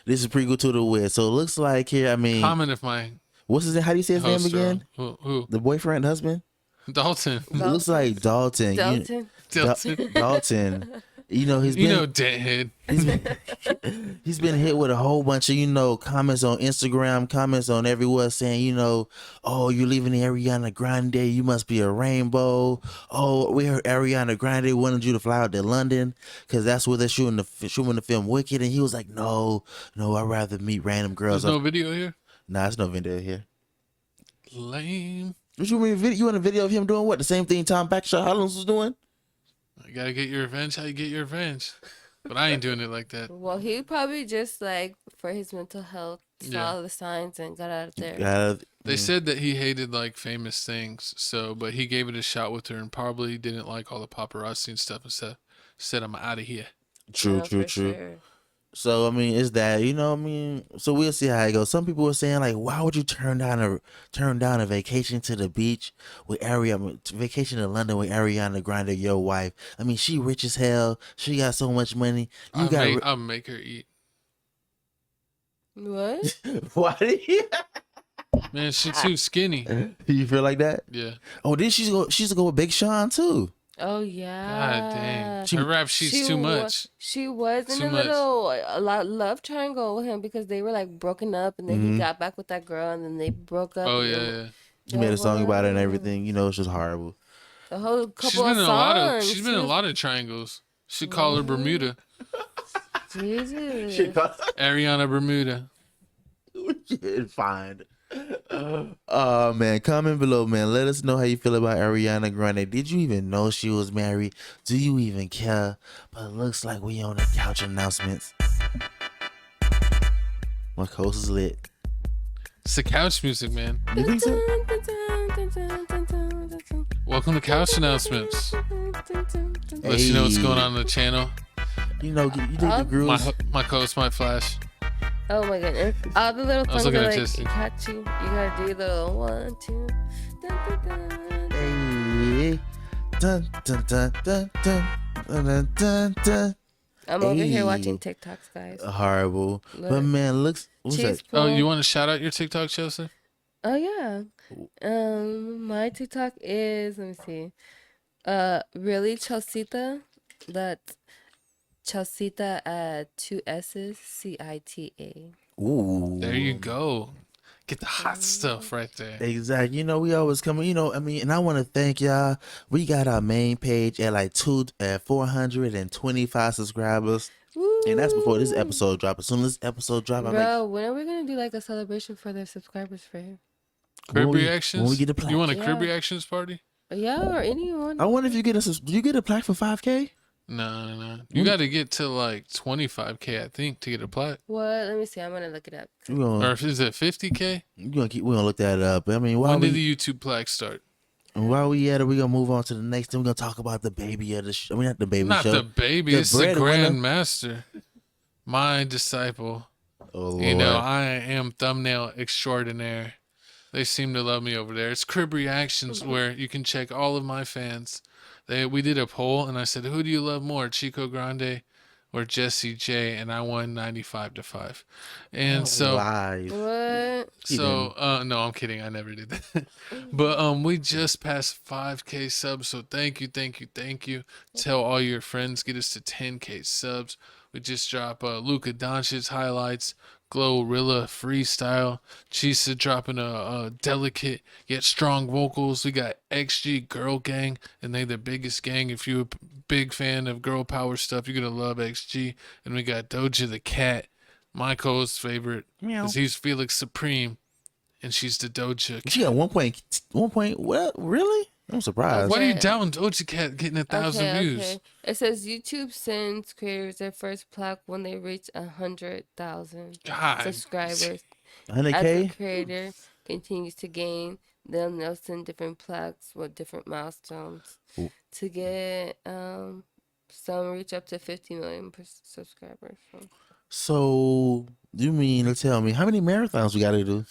This is a prequel to the Wiz. So it looks like here. I mean, comment if my. What's his name? How do you say his name again? Who? The boyfriend, husband. Dalton. It looks like Dalton. Dalton. You know he's been. Deadhead. He's been hit with a whole bunch of comments on Instagram, comments on everywhere saying oh, you're leaving the Ariana Grande, you must be a rainbow. Oh, we heard Ariana Grande wanted you to fly out to London because that's where they're shooting the film Wicked, and he was like, no, I'd rather meet random girls. There's no video here. Nah, there's no video here. Lame. What you mean? You want a video of him doing what? The same thing Tom Backshot Hollins was doing? You gotta get your revenge how you get your revenge. But I ain't doing it like that. Well, he probably just for his mental health saw the signs and got out of there. They said that he hated famous things, but he gave it a shot with her and probably didn't like all the paparazzi and stuff and said I'm out of here. True. Sure. So I mean, is that So we'll see how it goes. Some people were saying why would you turn down a vacation to the beach with vacation to London with Ariana Grande, your wife? I mean, she rich as hell. She got so much money. I'll make her eat. What? Why? Man, she's too skinny. You feel like that? Yeah. Oh, then she's to go with Big Sean too. Oh yeah. God dang. Her rap sheet's too much. She was in a little love triangle with him because they were broken up, and then he got back with that girl, and then they broke up. Oh yeah. He made a song about it and everything. It's just horrible. The whole couple of songs. She's been in a lot of triangles. Should call her Bermuda. Jesus. Ariana Bermuda. Shit, fine. Oh man, comment below, man. Let us know how you feel about Ariana Grande. Did you even know she was married? Do you even care? But it looks like we on the couch announcements. My coast is lit. It's the couch music, man. You think so? Welcome to Couch Announcements. Let you know what's going on the channel. You know, you dig the grooves. My co-host might flash. Oh my goodness. All the little things looking are at like, Jesse. catch you. You gotta do the 1, 2. Dun, dun, dun. Hey. Dun, dun, dun, dun, dun, dun, dun, dun. I'm over here Hey. watching TikToks, guys. Horrible. Look. But man, looks. What's Cheese that? Oh, pull. you want to shout out your TikTok, Chelsea? Oh yeah. My TikTok is, let me see. Really Chelsita. That's Chelsita at 2 S's CITA. Ooh. There you go. Get the hot stuff right there. Exactly. You know, we always come, you know, I mean, and I want to thank y'all. We got our main page at like 425 subscribers. Woo. And that's before this episode drop. As soon as this episode drop, I'm Bro, like, when are we gonna do like a celebration for their subscribers for him? Crib when we reactions? get the plaque. You want a Yeah. crib reactions party? Yeah, or anyone. I wonder if you get do you get a plaque for 5K? No. You got to get to like 25K, I think, to get a plaque. What? Let me see. I'm gonna look it up. Or is it 50K? We're gonna look that up. I mean, When did the YouTube plaque start? while we at it, we're gonna move on to the next thing. We're gonna talk about the baby of the show. I mean, not the baby Not show. the baby, it's the breadwinner. grand master. My disciple. Oh, Lord. You know, I am thumbnail extraordinaire. They seem to love me over there. It's Crib Reactions, where you can check all of my fans. We did a poll, and I said, who do you love more, Chico Grande or Jessie J? And I won 95-5. And so, Lies. What? so no, I'm kidding. I never did that. But we just passed 5K subs, so thank you. Tell all your friends, get us to 10K subs. We just dropped Luka Doncic's highlights, Glorilla freestyle, Chisa dropping a delicate yet strong vocals. We got XG Girl Gang, and they the biggest gang. If you're a big fan of girl power stuff, you're gonna love XG. And we got Doja the Cat, my co-host's favorite, because he's Felix Supreme, and she's the Doja Cat. She got 1 point. What? Really? I'm surprised. Why are you down Doja Cat getting 1,000 views? Okay. It says YouTube sends creators their first plaque when they reach 100,000 God. subscribers. 100K? As the creator continues to gain, then they'll send different plaques with different milestones to get some reach up to 50 million subscribers. So, you mean to tell me how many marathons we got to do?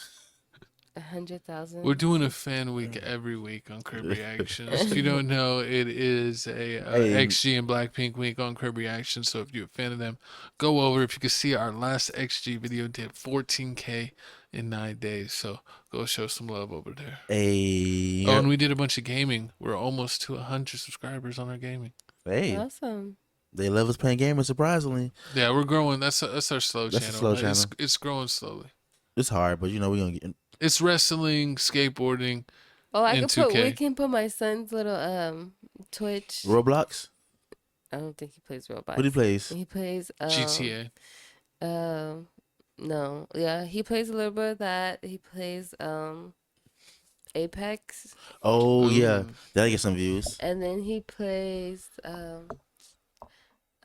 100,000. We're doing a fan week every week on Crib Reactions. If you don't know, it is a XG and Blackpink week on Crib Reactions. So if you're a fan of them, go over. If you can see, our last XG video did 14K in 9 days. So go show some love over there. Hey. Oh, and we did a bunch of gaming. We're almost to 100 subscribers on our gaming. Hey. Awesome. They love us playing gaming, surprisingly. Yeah, we're growing. That's our slow That's channel. a slow channel. It's growing slowly. It's hard, but you know, we're going to get... It's wrestling, skateboarding. Oh, and 2K. we can put my son's little Twitch. Roblox? I don't think he plays Roblox. What he plays? He plays GTA. No. Yeah, he plays a little bit of that. He plays Apex. Oh, yeah. That'll get some views. And then he plays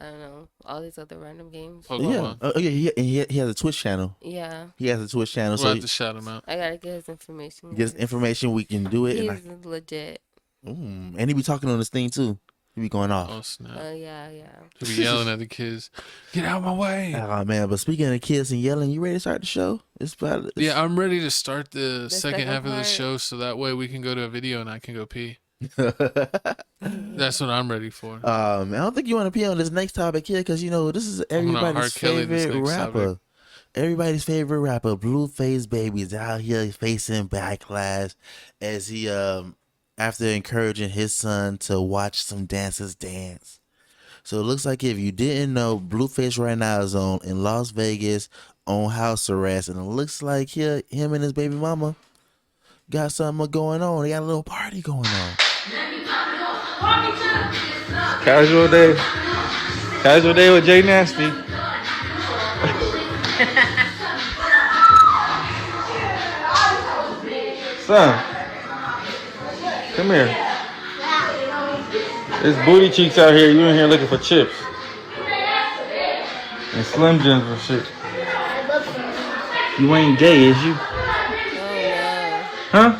I don't know, all these other random games. Pokemon. Yeah. He has a Twitch channel. Yeah. He has a Twitch channel. We'll have to shout him out. I gotta get his information. Get his information, we can do it. He's legit. And he be talking on this thing too. He be going off. Oh snap! Yeah. He be yelling at the kids, "Get out of my way!" Oh man! But speaking of kids and yelling, you ready to start the show? Yeah, I'm ready to start the second half of the part. show, so that way we can go to a video and I can go pee. That's what I'm ready for. I don't think you want to pee on this next topic here, because you know this is everybody's favorite rapper. Topic. Everybody's favorite rapper, Blueface Baby, is out here facing backlash as he after encouraging his son to watch some dancers dance. So it looks like, if you didn't know, Blueface right now is in Las Vegas on house arrest, and it looks like him and his baby mama got something going on. They got a little party going on. Casual day. Casual day with Jay Nasty. Son, come here. There's booty cheeks out here. You in here looking for chips and Slim Jims and shit. You ain't gay, is you? Huh?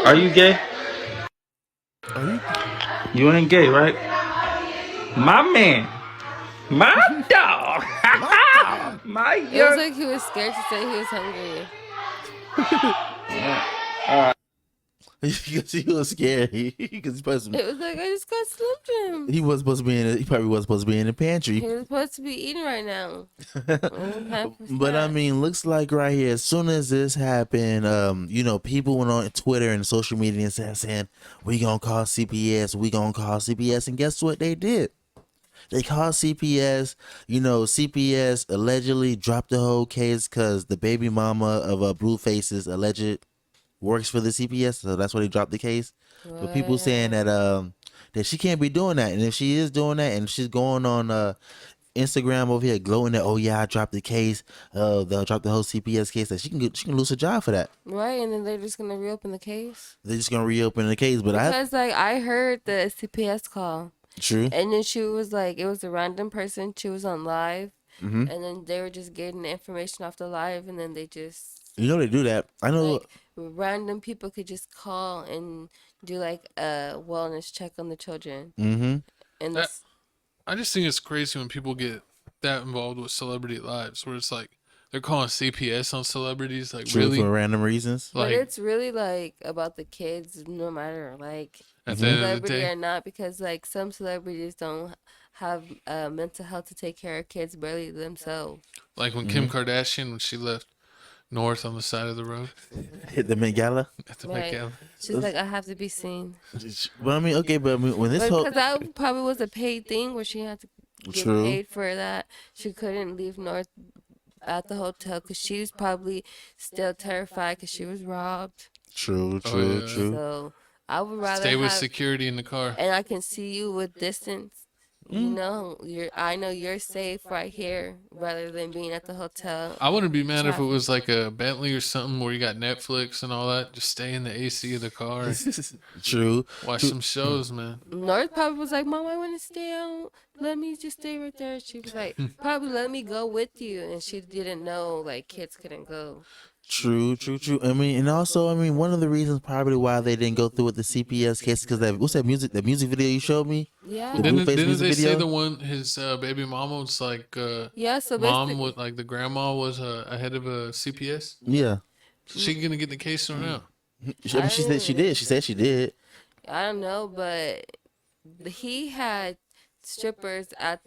Are you gay? You ain't gay, right? My man. My dog. My It young. was like he was scared to say he was hungry. Because he was scared. Because he supposed to. It was like, I just got Slim Jim. He was supposed to be in. He probably was supposed to be in the pantry. He was supposed to be eating right now. But I mean, looks like right here, as soon as this happened, you know, people went on Twitter and social media and saying, "We gonna call CPS. We gonna call CPS." And guess what they did? They called CPS. You know, CPS allegedly dropped the whole case because the baby mama of Blueface's alleged works for the CPS, so that's why they dropped the case. What? But people saying that that she can't be doing that, and if she is doing that, and she's going on Instagram over here gloating that, oh yeah, I dropped the case, they'll drop the whole CPS case, that she can lose her job for that. Right, and then they're just gonna reopen the case. They're just gonna reopen the case, but because like I heard the CPS call. True. And then she was like, it was a random person. She was on live, and then they were just getting the information off the live, and then they just. You know they do that. I know. Like, random people could just call and do like a wellness check on the children. And I just think it's crazy when people get that involved with celebrity lives, where it's like they're calling CPS on celebrities, like True, really for random reasons. But it's really like about the kids, no matter like at the end of the celebrity day. or not, because like some celebrities don't have mental health to take care of kids barely themselves. Like when Kim Kardashian, when she left North on the side of the road, hit the Met Gala. At the Met Gala. She's like, I have to be seen. But I mean, okay, but I mean, when this whole because that probably was a paid thing where she had to get paid for that. She couldn't leave North at the hotel because she was probably still terrified because she was robbed. True. So I would rather stay with security in the car, and I can see you with distance. You know, I know you're safe right here, rather than being at the hotel. I wouldn't be mad if it was like a Bentley or something where you got Netflix and all that. Just stay in the AC of the car. True. Watch some shows, man. North probably was like, Mom, I want to stay out. Let me just stay right there. She was like, probably let me go with you. And she didn't know, like, kids couldn't go. True. I mean, and also, I mean, one of the reasons probably why they didn't go through with the CPS case because that what's that music? The music video you showed me. Yeah. The Didn't music they video? say the one his baby mama was like? Yeah. So mom was like the grandma was ahead of a CPS. Yeah. She gonna get the case or no? I mean, she said she did. She said she did. I don't know, but he had strippers at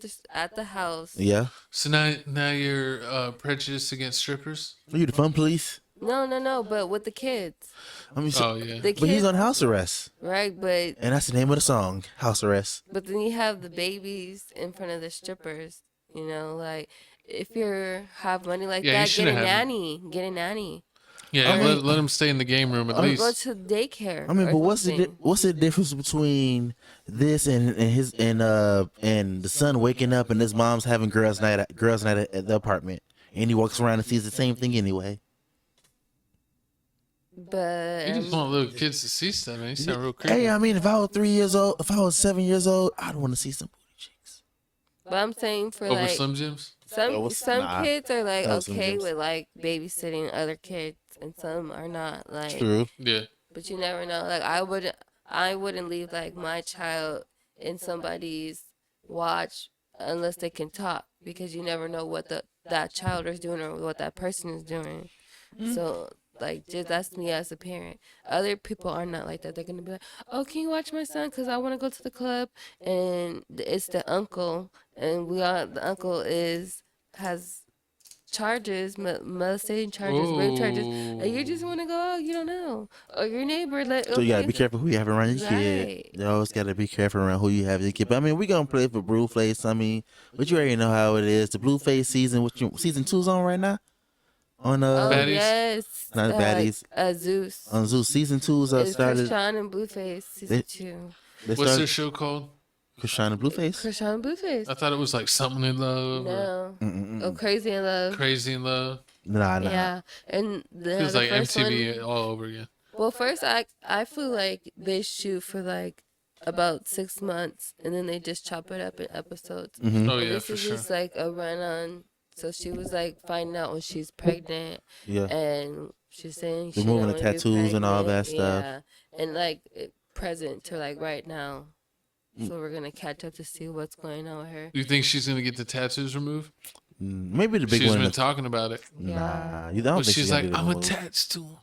the house. Yeah. So now you're prejudiced against strippers? Are you the fun police? No, but with the kids. I mean, oh yeah. But he's on house arrest. Right, but and that's the name of the song, house arrest. But then you have the babies in front of the strippers. You know, like if you have money like that, get a nanny. Get a nanny. Yeah, let them stay in the game room at least. Go to daycare. I mean, but what's the difference between this and the son waking up and his mom's having girls' night at the apartment, and he walks around and sees the same thing anyway? But you just want little kids to see stuff, man. You sound real creepy. Hey, I mean, if I was 3 years old, if I was 7 years old, I'd want to see some booty cheeks. But I'm saying for over like Slim Jims. Some kids are like okay with like babysitting other kids, and some are not. Like true. Yeah. But you never know. Like I wouldn't leave like my child in somebody's watch unless they can talk, because you never know what that child is doing or what that person is doing. So like, just that's me as a parent. Other people are not like that. They're gonna be like, "Oh, can you watch my son? Cause I want to go to the club." And it's the uncle, and the uncle has charges, molestation charges, rape charges, and you just want to go out. You don't know, or your neighbor. So you gotta be careful who you have around your kid. You always gotta be careful around who you have your kid. But I mean, we gonna play for Blueface. I mean, but you already know how it is. The Blueface season, season 2's on right now. On Baddies? Yes, not Baddies. Zeus. On Zeus, season 2's started. Sean and Blueface season 2. What's their show called? Christiana Blueface. Christiana Blueface. I thought it was like something in love. No. Mm-mm-mm. Oh, Crazy in Love. Crazy in Love. Nah. Yeah, and It was like first MTV one, all over again. well, first I feel like they shoot for like about 6 months, and then they just chop it up in episodes. Mm-hmm. Oh And yeah, this for is sure. just like a run on. So she was like finding out when she's pregnant, Yeah. and she's saying she Removing don't the wanna be tattoos and all pregnant. that stuff. Yeah, and like present to like right now. Mm. So we're gonna catch up to see what's going on with her. You think she's gonna get the tattoos removed? Maybe the big She's one. been talking about it. Nah, you don't But think she's gonna like, do that I'm move. attached to him.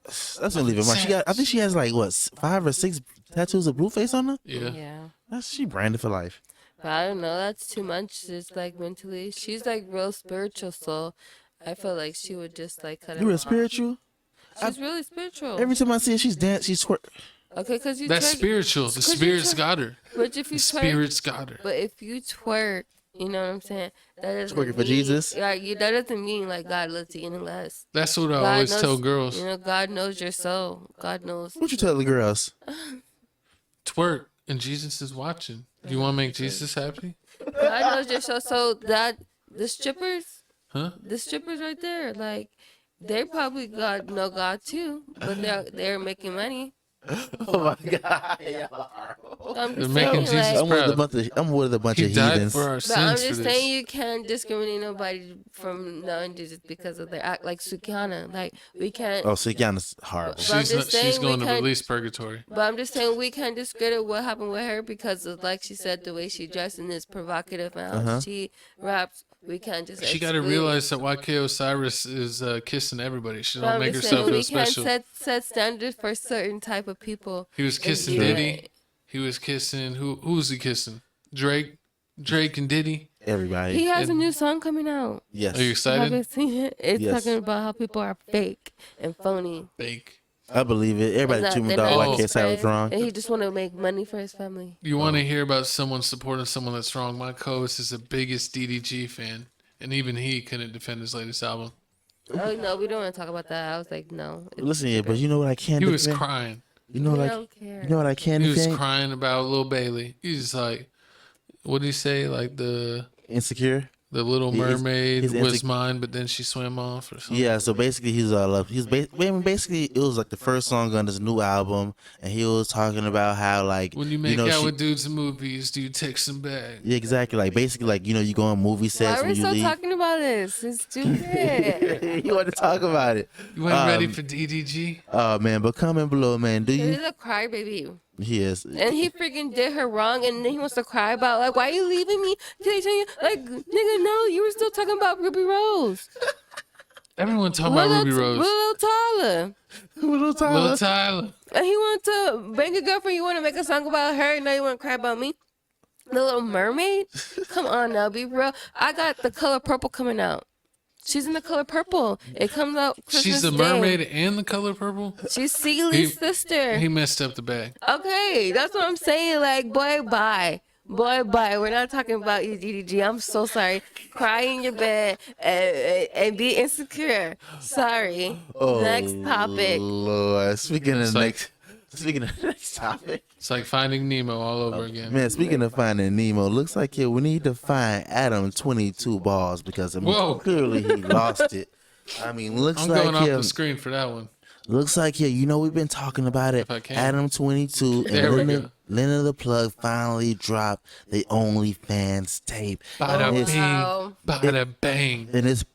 That's gonna leave it. She got. I think she has like what 5 or 6 tattoos of Blueface on her. Yeah. She branded for life. But I don't know. That's too much. It's like mentally. She's like real spiritual, so I feel like she would just like cut it You were off. spiritual. She's really spiritual. Every time I see her, she's dance. She's twerk. Okay, because you That's twerk- spiritual. The 'cause you spirits twerk- got her. But if you The twerk, spirits got her. But if you twerk, you know what I'm saying? That doesn't Twerking for mean- Jesus? Yeah, that doesn't mean like God loves you any less. That's what I God always knows- tell girls. You know, God knows your soul. God knows. What you tell the girls? Twerk, and Jesus is watching. Do you want to make Jesus happy? God knows your soul. So that the strippers, Huh? the strippers right there, like they probably know God too, but they're making money. Oh my God! I'm They're just making saying, Jesus like, I'm with a bunch He of died heathens. for our but I'm sins for just this. saying you can't discriminate nobody from knowing Jesus because of their act. Like Sukiana, like we can't. Oh, Sukiana's horrible. But I'm just saying She's we going to can't- release purgatory. But I'm just saying we can't discredit what happened with her because of, like she said, the way she dressed and is provocative and how Uh-huh. she raps. We can't just. She got to exclude- realize that YK Osiris is kissing everybody. She But don't I'm make just herself saying feel we special. can't set standards for certain type of people. He was and kissing do Diddy. it. He was kissing who's he kissing? Drake and Diddy. Everybody. He has a And- new song coming out. Yes. Are you excited? Haven't seen it. It's Yes. talking about how people are fake and phony. Fake. I believe it. Everybody And that treating they're dog not like KSI was spread, wrong. And he just want to make money for his family. You want to hear about someone supporting someone that's wrong? My co-host is the biggest DDG fan, and even he couldn't defend his latest album. Oh no, we don't want to talk about that. I was like, no. Listen here, but you know what I can't He defend? was crying. You know, We like don't care. you know what I can He was defend? crying about Lil Bailey. He's like, what did he say? Like Insecure. the Little He's- Mermaid he's was insec- mine, but then she swam off or something. Yeah, so basically basically it was like the first song on this new album, and he was talking about how like When you make know, out she- with dudes in movies, do you text them back? yeah, exactly, like basically like you know you go on movie Why sets are we when you still leave. talking about this? It's stupid. You want to talk about it? You ain't ready for DDG? Oh man, but comment below, man. Do He's you? a crybaby. He is. And he freaking did her wrong, and then he wants to cry about like, why are you leaving me? Did I tell you? Like, nigga, no, you were still talking about Ruby Rose. Everyone talking about Ruby Rose. Little Tyler. Lil Tyler. And he want to bring a girlfriend. You want to make a song about her, and now you want to cry about me? The Little Mermaid? Come on now, be real. I got The Color Purple coming out. She's in The Color Purple. It comes out Christmas She's the Day. mermaid and the color purple. She's Seeley's sister. He messed up the bag. Okay, that's what I'm saying. Like, boy, bye. Boy, bye. We're not talking about you, DDG. I'm so sorry. Cry in your bed and be insecure. Sorry. Oh, Next topic. Lord, speaking of It's the like- next. Speaking of the next topic. It's like Finding Nemo all over again. Man, speaking of finding Nemo, looks like we need to find Adam22 balls because I mean, Whoa. clearly he lost it. I mean, looks I'm like going off him. the screen for that one. Looks like you know we've been talking about it. If I can. Adam22 There we and go. Lena the Plug finally dropped the OnlyFans tape. Bada And it's- Wow. bing, bada bang. And it's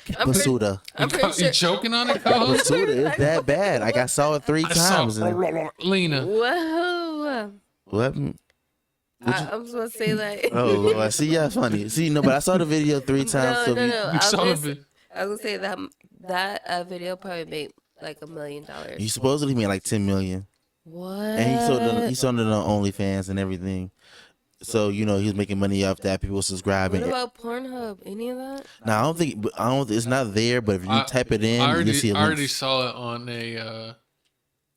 Basuda. I'm You pretty sure. joking on it, co-host? Basuda is that bad. Like I saw it 3 I saw times. And Lena. Whoa. what? I'm supposed to say like. Oh, Lord. See, yeah, funny. See, no, but I saw the video 3 times. No, so no, you- no. You saw it. I was gonna say that video probably made like $1 million. He supposedly made like 10 million. What? And he sold it on OnlyFans and everything. So, you know, he was making money off that. People subscribing. What about Pornhub? Any of that? Now, I don't, it's not there, but if you type it in, you can see a I already link. saw it on a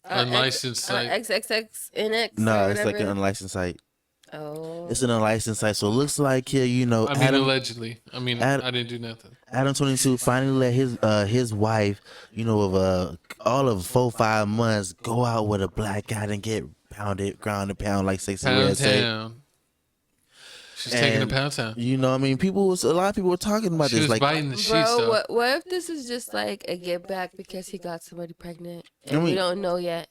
unlicensed site. XXXNX. No, or it's like an whatever. unlicensed site. Oh. It's an unlicensed site. So it looks like here, you know, I mean, allegedly. I mean, I didn't do nothing. Adam22 finally let his wife, you know, of all of 4-5 months go out with a black guy and get ground and pound like Sexy Pound Red say. Town. She's taking a Pound Town. You know what I mean? A lot of people were talking about She this. was Like, biting the sheets, though. What if this is just like a get back because he got somebody pregnant and I mean, we don't know yet?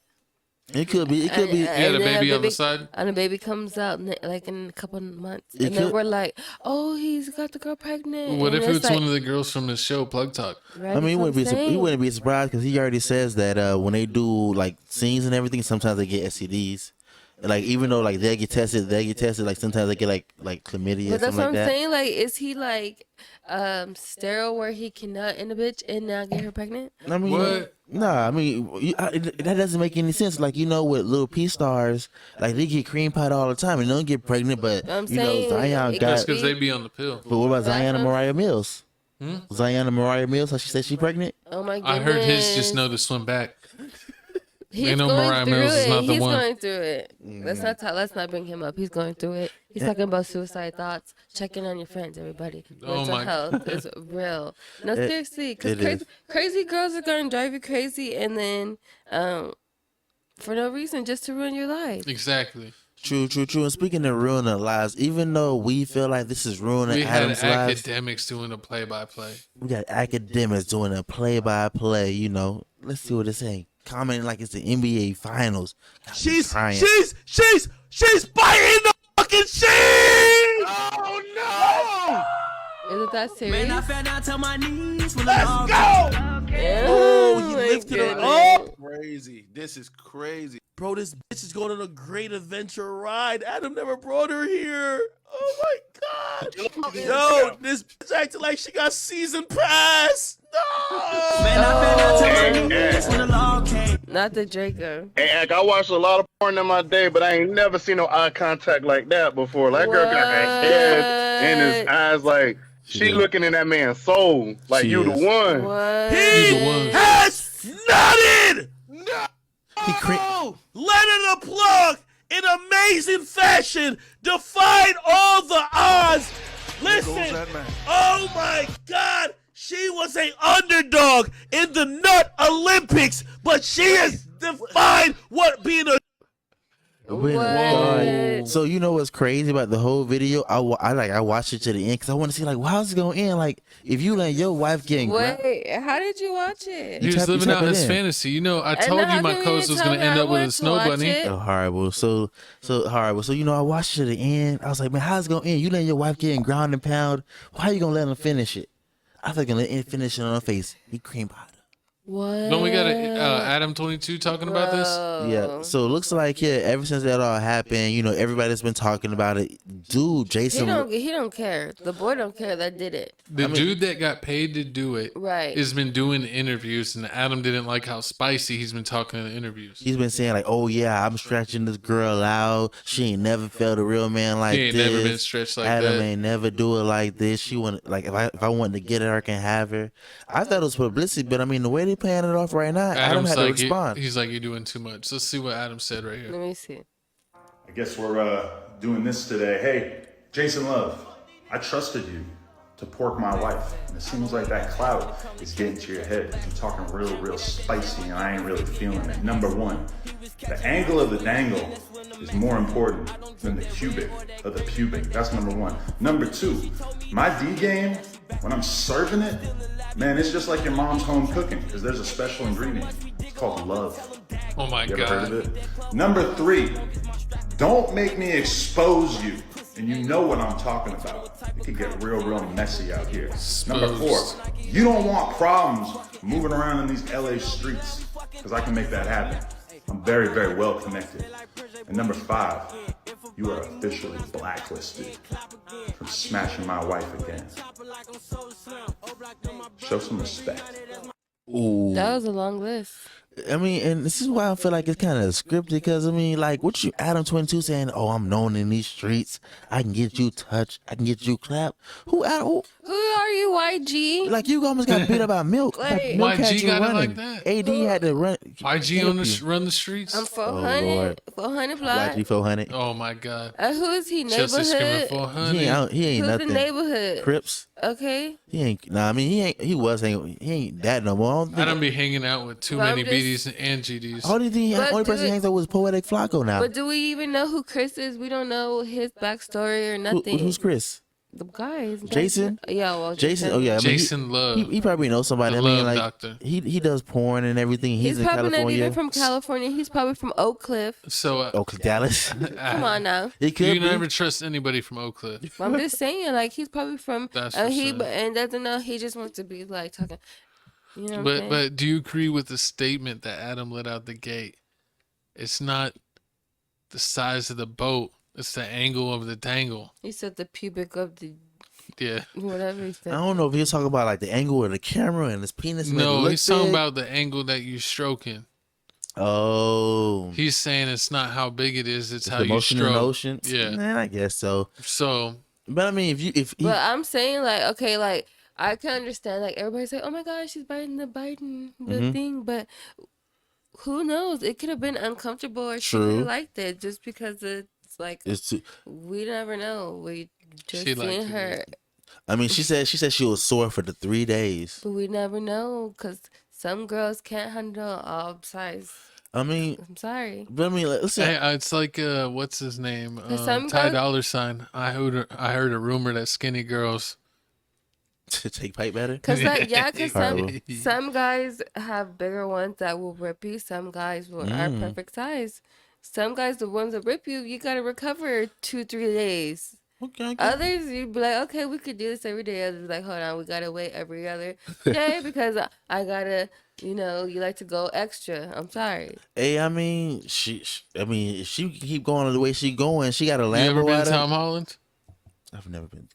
It could be. He had a baby on the side. And the baby comes out like in a couple of months. It And then could- we're like, oh, he's got the girl pregnant. What And if it's like, one of the girls from the show, Plug Talk? Right, I mean, that's what I'm he saying. wouldn't be surprised because he already says that when they do like scenes and everything, sometimes they get STDs. Like even though like they get tested. Like sometimes they get like chlamydia or But that's something what like I'm that. saying. Like, is he like sterile where he can nut in a bitch and now get her pregnant? I mean, nah. I mean, that doesn't make any sense. Like with little P stars, like they get cream pie all the time and they don't get pregnant. But I'm you know, saying Zion it got. That's because they be on the pill. But what about Zion and Mariah Mills? Hmm? Zion and Mariah Mills, how she said she pregnant? Oh my goodness. I heard his just know to swim back. He's They know going Mariah through Mills it. is not the He's one. going through it. Let's not bring him up. He's going through it. He's talking about suicide thoughts. Checking on your friends, everybody. Oh Mental my health is real. No, seriously, it because crazy girls are going to drive you crazy, and then for no reason, just to ruin your life. Exactly. True. And speaking of ruining lives, even though we feel like this is ruining We had Adam's lives, academics doing a play-by-play. we got academics doing a play-by-play. You know, let's see what they say. Commenting like it's the NBA Finals. She's crying. biting the fucking sheet. Oh no! Isn't that serious? Man, I fell down to my knees. Let's go! Oh, he my lifted her goodness. up. Crazy. This is crazy. Bro, this bitch is going on a great adventure ride. Adam never brought her here. Oh my God. Yo, this bitch acting like she got season pass. No! Man, I fell down to my knees when the law came. Not the Draco. Hey, Ak, I watched a lot of porn in my day, but I ain't never seen no eye contact like that before. That girl got her head in his eyes like she looking in that man's soul. Like you the one. He has nutted! No! Leonard the Plug, in amazing fashion, defied all the odds. Listen, oh my God, she was an underdog in the Nut Olympics, but she has defied what being a Whoa. So you know what's crazy about the whole video? I watched it to the end because I want to see like how's it gonna end. Like if you let your wife getting Wait, how did you watch it? He was living out his fantasy. You know, I told you my co-host was going to end up with a snow bunny. Oh, horrible. So horrible. So you know, I watched it to the end. I was like, man, how's it gonna end? You letting your wife getting ground and pound? Why are you gonna let him finish it? I think gonna let him finish it on her face. He cream pie. What? Don't we got Adam22 talking about this? Yeah. So it looks like ever since that all happened, you know, everybody's been talking about it. Dude, Jason. He don't care. The boy don't care that did it. The dude that got paid to do it has been doing interviews, and Adam didn't like how spicy he's been talking in the interviews. He's been saying like, oh yeah, I'm stretching this girl out. She ain't never felt a real man like He ain't this. never been stretched like Adam that. ain't never do it like this. She want like if I wanted to get her, I can have her. I thought it was publicity, but I mean the way they playing it off right now, Adam had to respond. He's like, you're doing too much. Let's see what Adam said right here. Let me see. I guess we're doing this today. Hey, Jason Love, I trusted you to pork my wife. And it seems like that clout is getting to your head. You're talking real spicy and I ain't really feeling it. Number one, the angle of the dangle is more important than the cubic of the pubic. That's number one. Number two, my D game, when I'm serving it, man, it's just like your mom's home cooking because there's a special ingredient. It's called love. Oh my You ever God. heard of it? Number three, don't make me expose you. And you know what I'm talking about. It could get real messy out here. Number four, you don't want problems moving around in these LA streets because I can make that happen. I'm very well connected. And number five, you are officially blacklisted from smashing my wife again. Show some respect. Ooh. That was a long list. I mean, and this is why I feel like it's kind of scripted because I mean, like, what you Adam22 saying? Oh, I'm known in these streets. I can get you touched. I can get you clapped. Who are you, YG? Like you almost got beat up by milk. Like, Milk had YG you got it running. like that. AD had to run. YG on the run the streets. I'm 400. Lord. 400 block. YG 400. Oh my God. Who is he? Chelsea screaming Neighborhood? 400. He ain't Who's nothing. the neighborhood? Crips. Okay. He ain't. Nah, I mean he ain't that no more. I don't think I don't be hanging out with too Well, many I'm just TDs and GDs. Only person he hangs out with is Poetic Flacco now. But do we even know who Chris is? We don't know his backstory or nothing. Who's Chris? The guy. Jason? Yeah, well, Jason. Oh yeah, I mean, Jason Love. He probably knows somebody. The I mean, Love like Doctor. he does porn and everything. He's in probably California. not even from California. He's probably from Oak Cliff. So Dallas. Come on now. It could you be. never trust anybody from Oak Cliff. I'm just saying, like he's probably from. That's for sure. And doesn't know. He just wants to be like talking. You know. What I'm saying? But do you agree with the statement that Adam let out the gate? It's not the size of the boat; it's the angle of the dangle. He said the pubic of the. Yeah. Whatever he said. I don't know if he was talking about like the angle of the camera and his penis. No, he's talking about the angle that you're stroking. Oh. He's saying it's not how big it is; it's how the you motion stroke. and ocean. Yeah. Man, I guess so. So. But I mean, But I'm saying like, okay, like I can understand like everybody's like, oh my gosh, she's biting the thing, but who knows? It could have been uncomfortable or she really liked it just because it's like we never know. We just seen her. I mean, she said she was sore for the 3 days. But we never know because some girls can't handle all size. I mean, I'm sorry. But I mean, listen. Hey, it's like what's his name? Some Ty girls- Dollar Sign. I heard a rumor that skinny girls take pipe better. Cause some guys have bigger ones that will rip you. Some guys are perfect size. Some guys, the ones that rip you, you gotta recover 2-3 days. Okay. Others, you'd be like, okay, we could do this every day. Others, like, hold on, we gotta wait every other day because I gotta, you like to go extra. I'm sorry. Hey, I mean, if she keep going the way she going, she got a Lambo. You ever been out of- Tom Holland? I've never been.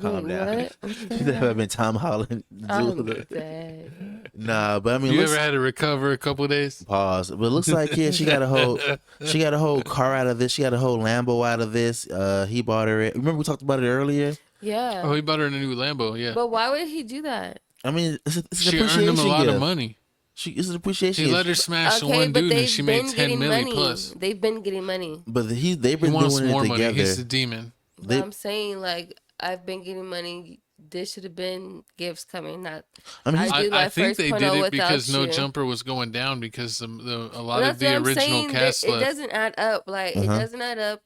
Calm down. What? Never been Tom Holland. I'm dead. Nah, but I mean, You ever had to recover a couple of days? Pause. But it looks like she got a whole car out of this. She got a whole Lambo out of this. He bought her it. Remember we talked about it earlier? Yeah. Oh, he bought her a new Lambo. Yeah. But why would he do that? I mean, it's an She appreciation earned him a lot gift. of money. It's an appreciation. He gift. let her smash Okay, one but dude, and they've she been made 10 getting million money. plus. They've been getting money. But they've been He wants doing more it money. together. He's the demon. But I'm saying, like, I've been getting money. This should have been gifts coming. Not. I think they did it because No No Jumper was going down because a lot Well, of the that's what I'm original saying. cast It left. doesn't add up. Like Uh-huh. it doesn't add up.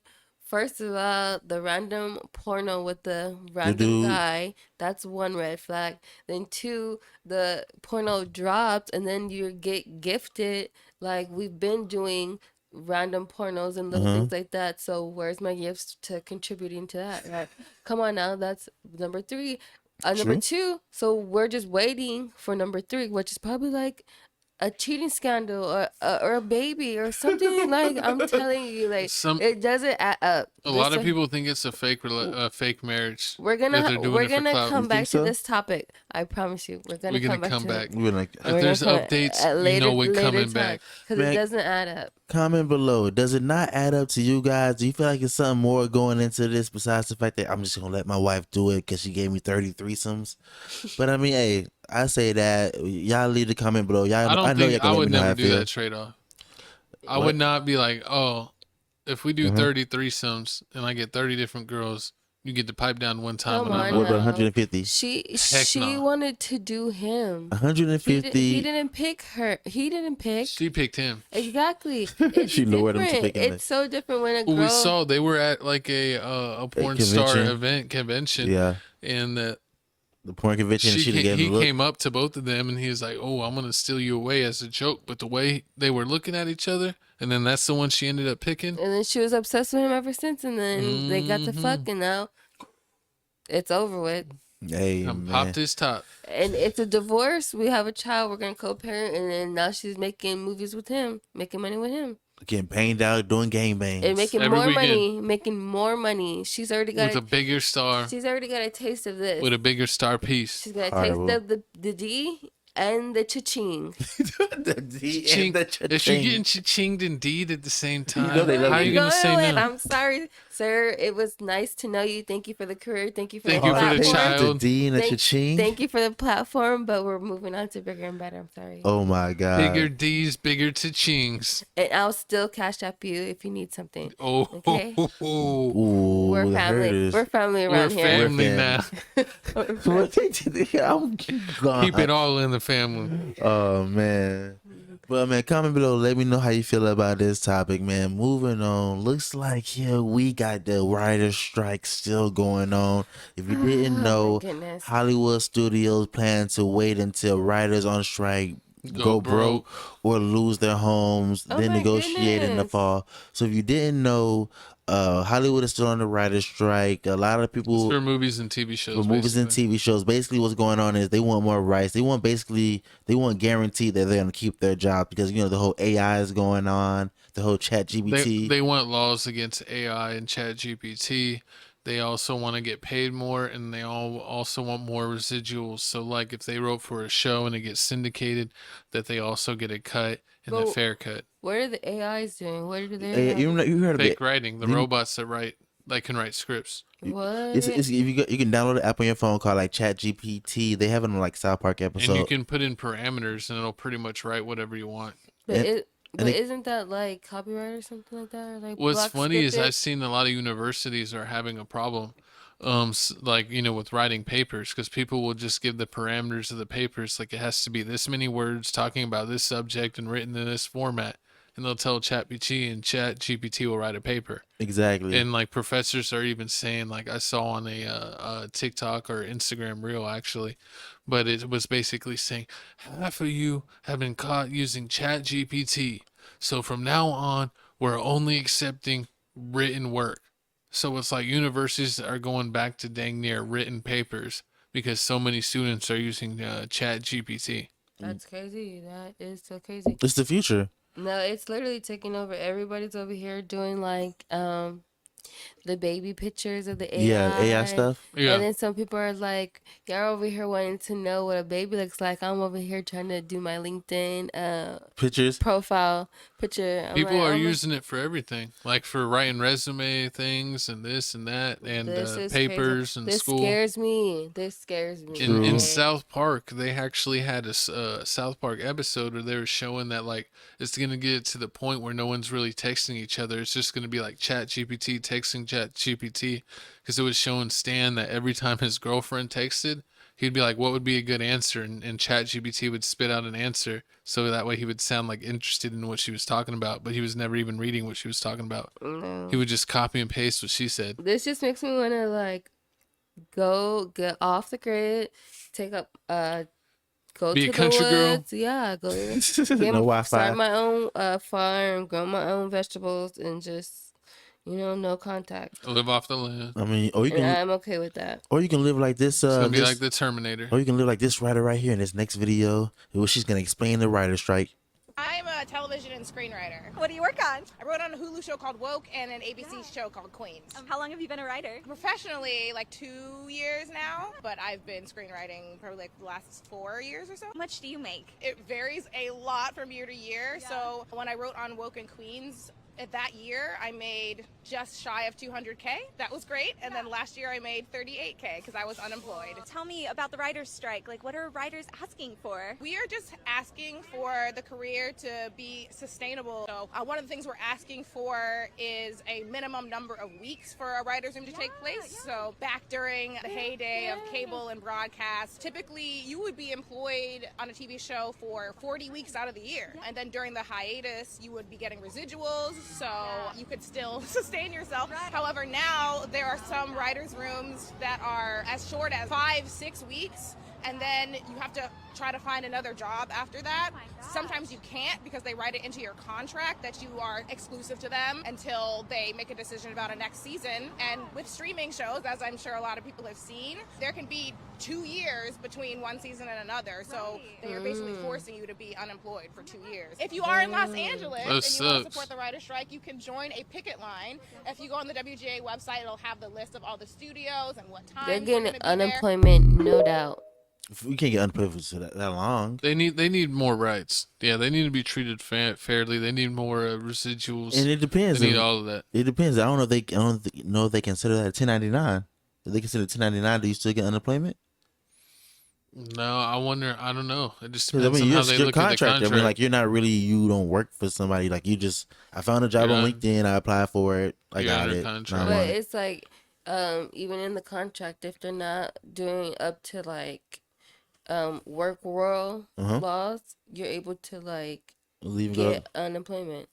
First of all, the random porno with the random dude. guy, that's one red flag. Then two, the porno dropped and then you get gifted. Like we've been doing random pornos and little Uh-huh. things like that. So where's my gifts to contributing to that? Right? Come on now, that's number 3. Number True. 2, so we're just waiting for number 3, which is probably like a cheating scandal or a baby or something. Like I'm telling you, like it doesn't add up. A lot of people think it's a fake marriage. We're that they're gonna doing it for clout. come back so? to this topic. I promise you, we're gonna come back. We're like, If there's updates, you know we're coming back. because Man, it doesn't add up. comment below. Does it not add up to you guys? Do you feel like it's something more going into this besides the fact that I'm just gonna let my wife do it because she gave me 30 threesomes? But I mean, hey, I say that y'all leave the comment below. Y'all, I don't know y'all think can I let would me know how never I do feel. that trade off. I What? would not be like, oh, if we do Uh-huh. 30 threesomes and I get 30 different girls, you get to pipe down one time. Come and I'm on What about now. 150? She no. wanted to do him. 150. He didn't pick her. He didn't pick. She picked him. Exactly. It's She lured him to different. picking It's so different when a girl. Well, we saw they were at like a porn star convention. Yeah. And The porn convention. She gave he him a look. came up to both of them and he was like, "Oh, I'm gonna steal you away" as a joke. But the way they were looking at each other, and then that's the one she ended up picking. And then she was obsessed with him ever since. And then they got to fuck, and now it's over with. Hey, I'm man. popped his top. And it's a divorce. We have a child. We're gonna co-parent, and then now she's making movies with him, making money with him, Getting banged out, doing gangbangs. and making Every more weekend. money. Making more money. She's already got. With a bigger star. She's already got a taste of this. With a bigger star piece. She's got a Horrible. taste of the D and the cha-ching. The D and Ching. the If you're cha-ching. getting chinged and deed at the same time, know they love how are you. you gonna say Go ahead. no? I'm sorry, sir. It was nice to know you. Thank you for the career. Thank you for Thank the you for the platform. child. The D and the cha-ching. Thank you for the platform, but we're moving on to bigger and better. I'm sorry. Oh my God. Bigger D's, bigger to chings. And I'll still cash up you if you need something. Oh, Okay. Ooh, We're the family. herders. We're family we're around here. family We're now. I'm gone. Keep it all in the family. Oh man. But man, comment below. Let me know how you feel about this topic, man. Moving on. Looks like here we got the writer's strike still going on. If you didn't know, Hollywood studios plan to wait until writers on strike go broke or lose their homes, then negotiate in the fall. So if you didn't know, Hollywood is still on the writer's strike. A lot of people it's for movies and TV shows. For movies and TV shows, basically what's going on is they want more rights. They want guaranteed that they're gonna keep their job because the whole AI is going on, the whole Chat GPT. They want laws against AI and Chat GPT. They also want to get paid more, and they also want more residuals. So, like, if they wrote for a show and it gets syndicated, that they also get a cut and a fair cut. What are the AIs doing? What do they? You heard of fake writing? The robots that can write scripts. What? If you can download an app on your phone called like Chat GPT. They have it on like South Park episode. And you can put in parameters, and it'll pretty much write whatever you want. But isn't that like copyright or something like that? Or like what's funny is I've seen a lot of universities are having a problem, like with writing papers, because people will just give the parameters of the papers, like it has to be this many words talking about this subject and written in this format, and they'll tell ChatGPT, and ChatGPT will write a paper. Exactly. And like professors are even saying, like I saw on a TikTok or Instagram reel actually, but it was basically saying half of you have been caught using ChatGPT, so from now on we're only accepting written work. So it's like universities are going back to dang near written papers because so many students are using ChatGPT. That's crazy. That is so crazy. It's the future. No, it's literally taking over. Everybody's over here doing like the baby pictures of the AI. Yeah, AI stuff. Yeah. And then some people are like, y'all over here wanting to know what a baby looks like. I'm over here trying to do my LinkedIn pictures profile picture. People are using it for everything, like for writing resume things and this and that, and papers and school. This scares me. In South Park, they actually had a South Park episode where they were showing that like it's gonna get to the point where no one's really texting each other. It's just gonna be like Chat GPT texting Chat GPT, because it was showing Stan that every time his girlfriend texted, he'd be like, what would be a good answer? And Chat GPT would spit out an answer, so that way he would sound like interested in what she was talking about, but he was never even reading what she was talking about. No. He would just copy and paste what she said. This just makes me want to like go get off the grid, take up go be to a country the woods. Girl. Yeah, go start my own farm, grow my own vegetables, and just no contact. Live off the land. I mean, I'm okay with that. Or you can live like this. It's gonna be like the Terminator. Or you can live like this writer right here in this next video, where she's gonna explain the writer's strike. I'm a television and screenwriter. What do you work on? I wrote on a Hulu show called Woke and an ABC show called Queens. How long have you been a writer? Professionally, like 2 years now, but I've been screenwriting probably like the last 4 years or so. How much do you make? It varies a lot from year to year. Yeah. So when I wrote on Woke and Queens, at that year, I made just shy of 200K. That was great. And then last year I made 38K because I was unemployed. Tell me about the writer's strike. Like, what are writers asking for? We are just asking for the career to be sustainable. So one of the things we're asking for is a minimum number of weeks for a writer's room to take place. So back during the heyday of cable and broadcast, typically you would be employed on a TV show for 40 weeks out of the year. And then during the hiatus, you would be getting residuals. So you could still sustain yourself. However, now there are some writers' rooms that are as short as 5-6 weeks, and then you have to try to find another job after that. Sometimes you can't because they write it into your contract that you are exclusive to them until they make a decision about a next season. And with streaming shows, as I'm sure a lot of people have seen, there can be 2 years between one season and another. So they are basically forcing you to be unemployed for 2 years. If you are in Los Angeles and you want to support the writer's strike, you can join a picket line. If you go on the WGA website, it'll have the list of all the studios and what time they're getting unemployment, no doubt. We can't get unemployed for that long. They need more rights. Yeah, they need to be treated fairly. They need more residuals. And it depends. They need all of that. It depends. I don't know if they consider that a 1099. If they consider 1099, do you still get unemployment? No, I wonder. I don't know. It just depends on you're how they look at the contract. I mean, like, you're not really, you don't work for somebody. Like, I found a job on LinkedIn. I applied for it. I got it. But it's like, even in the contract, if they're not doing up to like work world laws, you're able to like get unemployment.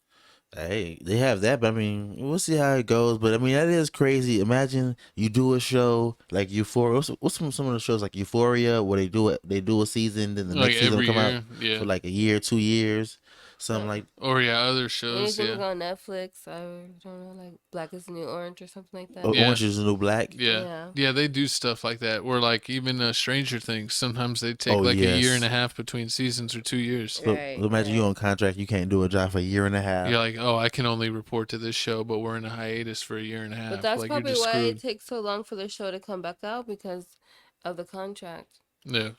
Hey, they have that, but I mean, we'll see how it goes. But I mean, that is crazy. Imagine you do a show like Euphoria. What's some of the shows like Euphoria where they do a season, then the Like next season will come every out year, yeah. for like a year, 2 years, something like. Or other shows. Anything on Netflix? I don't know, like Black is the New Orange or something like that. Orange is the New Black. Yeah, they do stuff like that. Or like even Stranger Things. Sometimes they take a year and a half between seasons or 2 years. So imagine you on contract, you can't do a job for a year and a half. You're like, oh, I can only report to this show, but we're in a hiatus for a year and a half. But that's like, probably you're just why screwed. it takes so long for the show to come back out, because of the contract. Yeah.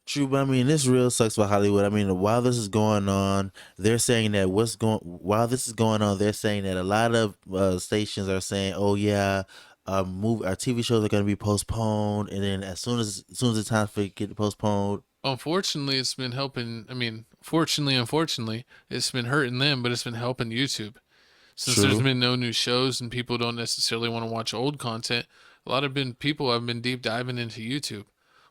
True, but I mean, this real sucks for Hollywood. I mean, while this is going on, they're saying that while this is going on, they're saying that a lot of stations are saying, "Oh yeah, our TV shows are going to be postponed," and then as soon as it's time for it to get postponed. Unfortunately, it's been helping. I mean, unfortunately, it's been hurting them, but it's been helping YouTube. Since there's been no new shows and people don't necessarily want to watch old content, a lot of people have been deep diving into YouTube,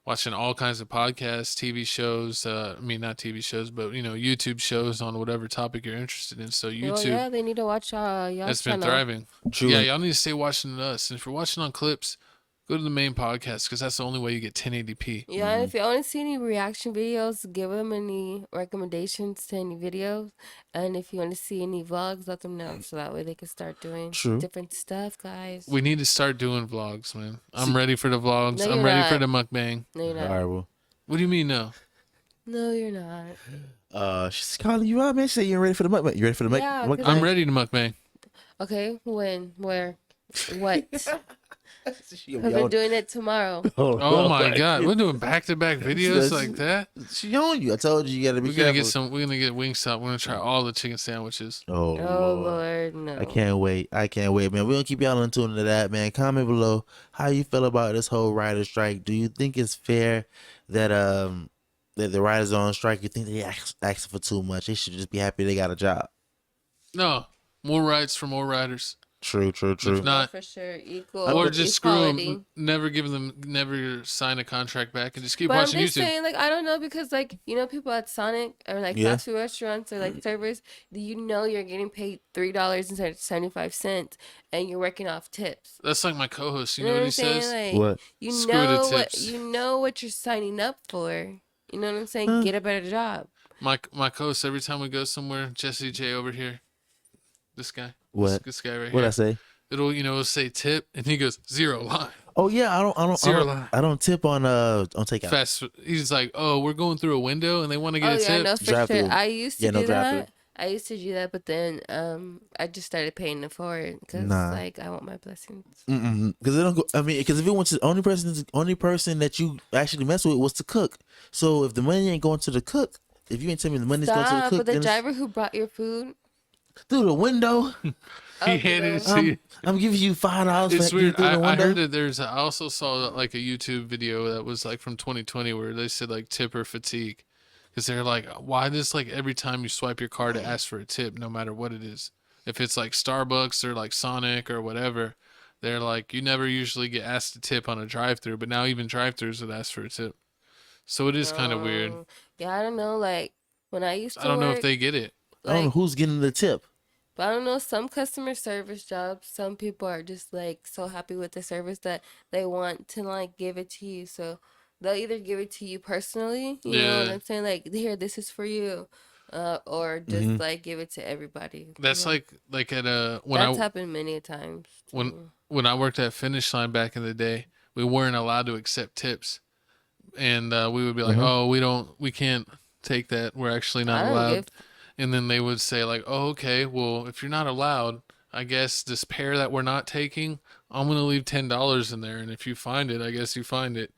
watching all kinds of podcasts, TV shows. I mean, not TV shows, but YouTube shows on whatever topic you're interested in. So YouTube, they need to watch y'all's that's been channel. thriving. True. Yeah, y'all need to stay watching us. And if you're watching on clips, go to the main podcast because that's the only way you get 1080p. Yeah, and if you want to see any reaction videos, give them any recommendations to any videos. And if you want to see any vlogs, let them know so that way they can start doing different stuff, guys. We need to start doing vlogs, man. I'm ready for the vlogs. No, I'm ready for the mukbang. No, you're not. All right, well. What do you mean, no? No, you're not. She's calling you out, man. She said you ready for the mukbang. You ready for the Yeah, mukbang? I'm ready to mukbang. Okay, when? Where? What? I've been doing it tomorrow. Oh my God, we're doing back-to-back videos like that. She on you. I told you gotta be careful. We're gonna get Wingstop. We're gonna try all the chicken sandwiches. Oh Lord, no. I can't wait, man. We're gonna keep y'all in tune to that, man. Comment below how you feel about this whole writer strike. Do you think it's fair that that the writers are on strike? You think they asking for too much? They should just be happy they got a job. No, more rights for more writers. True. If not, for sure, equal. Or just equality. screw them. Never sign a contract back and just keep But watching I'm just YouTube. saying, like, I don't know, because like, people at Sonic or like fast food restaurants or like servers, you're getting paid $3.75 and you're working off tips. That's like my co-host. You know what he says? Like, what? You know what you're signing up for. You know what I'm saying? Get a better job. My co-host, every time we go somewhere, Jesse J over here, this guy. What? This guy right here. What'd I say? It'll say tip, and he goes 0 line. Oh yeah, I don't tip on takeout. Fast. He's like, oh, we're going through a window, and they want to get a tip. No, for sure. I used to do that. Through. I used to do that, but then I just started paying it forward because like I want my blessings. Because they don't go. I mean, because if it went to the only person that you actually mess with was to cook. So if the money ain't going to the cook, if you ain't telling me the money's going to the cook, but the driver who brought your food through the window. He handed it to you. I'm giving you $5. It's weird. I heard that I also saw like a YouTube video that was like from 2020 where they said like tip or fatigue. Because they're like, why does like every time you swipe your card it asks for a tip no matter what it is? If it's like Starbucks or like Sonic or whatever, they're like, you never usually get asked to tip on a drive-thru, but now even drive-thrus would ask for a tip. So it is kind of weird. Yeah, I don't know. Like when I used to I don't know work, if they get it. I don't know who's getting the tip. But I don't know, some customer service jobs, some people are just like so happy with the service that they want to like give it to you. So they'll either give it to you personally, you know what I'm saying? Like, here, this is for you. Or just like give it to everybody. That's like at that's happened many times. When I worked at Finish Line back in the day, we weren't allowed to accept tips. And we would be like, oh, we can't take that. We're actually not allowed. And then they would say like, oh, okay, well, if you're not allowed, I guess this pair that we're not taking, I'm going to leave $10 in there. And if you find it, I guess you find it.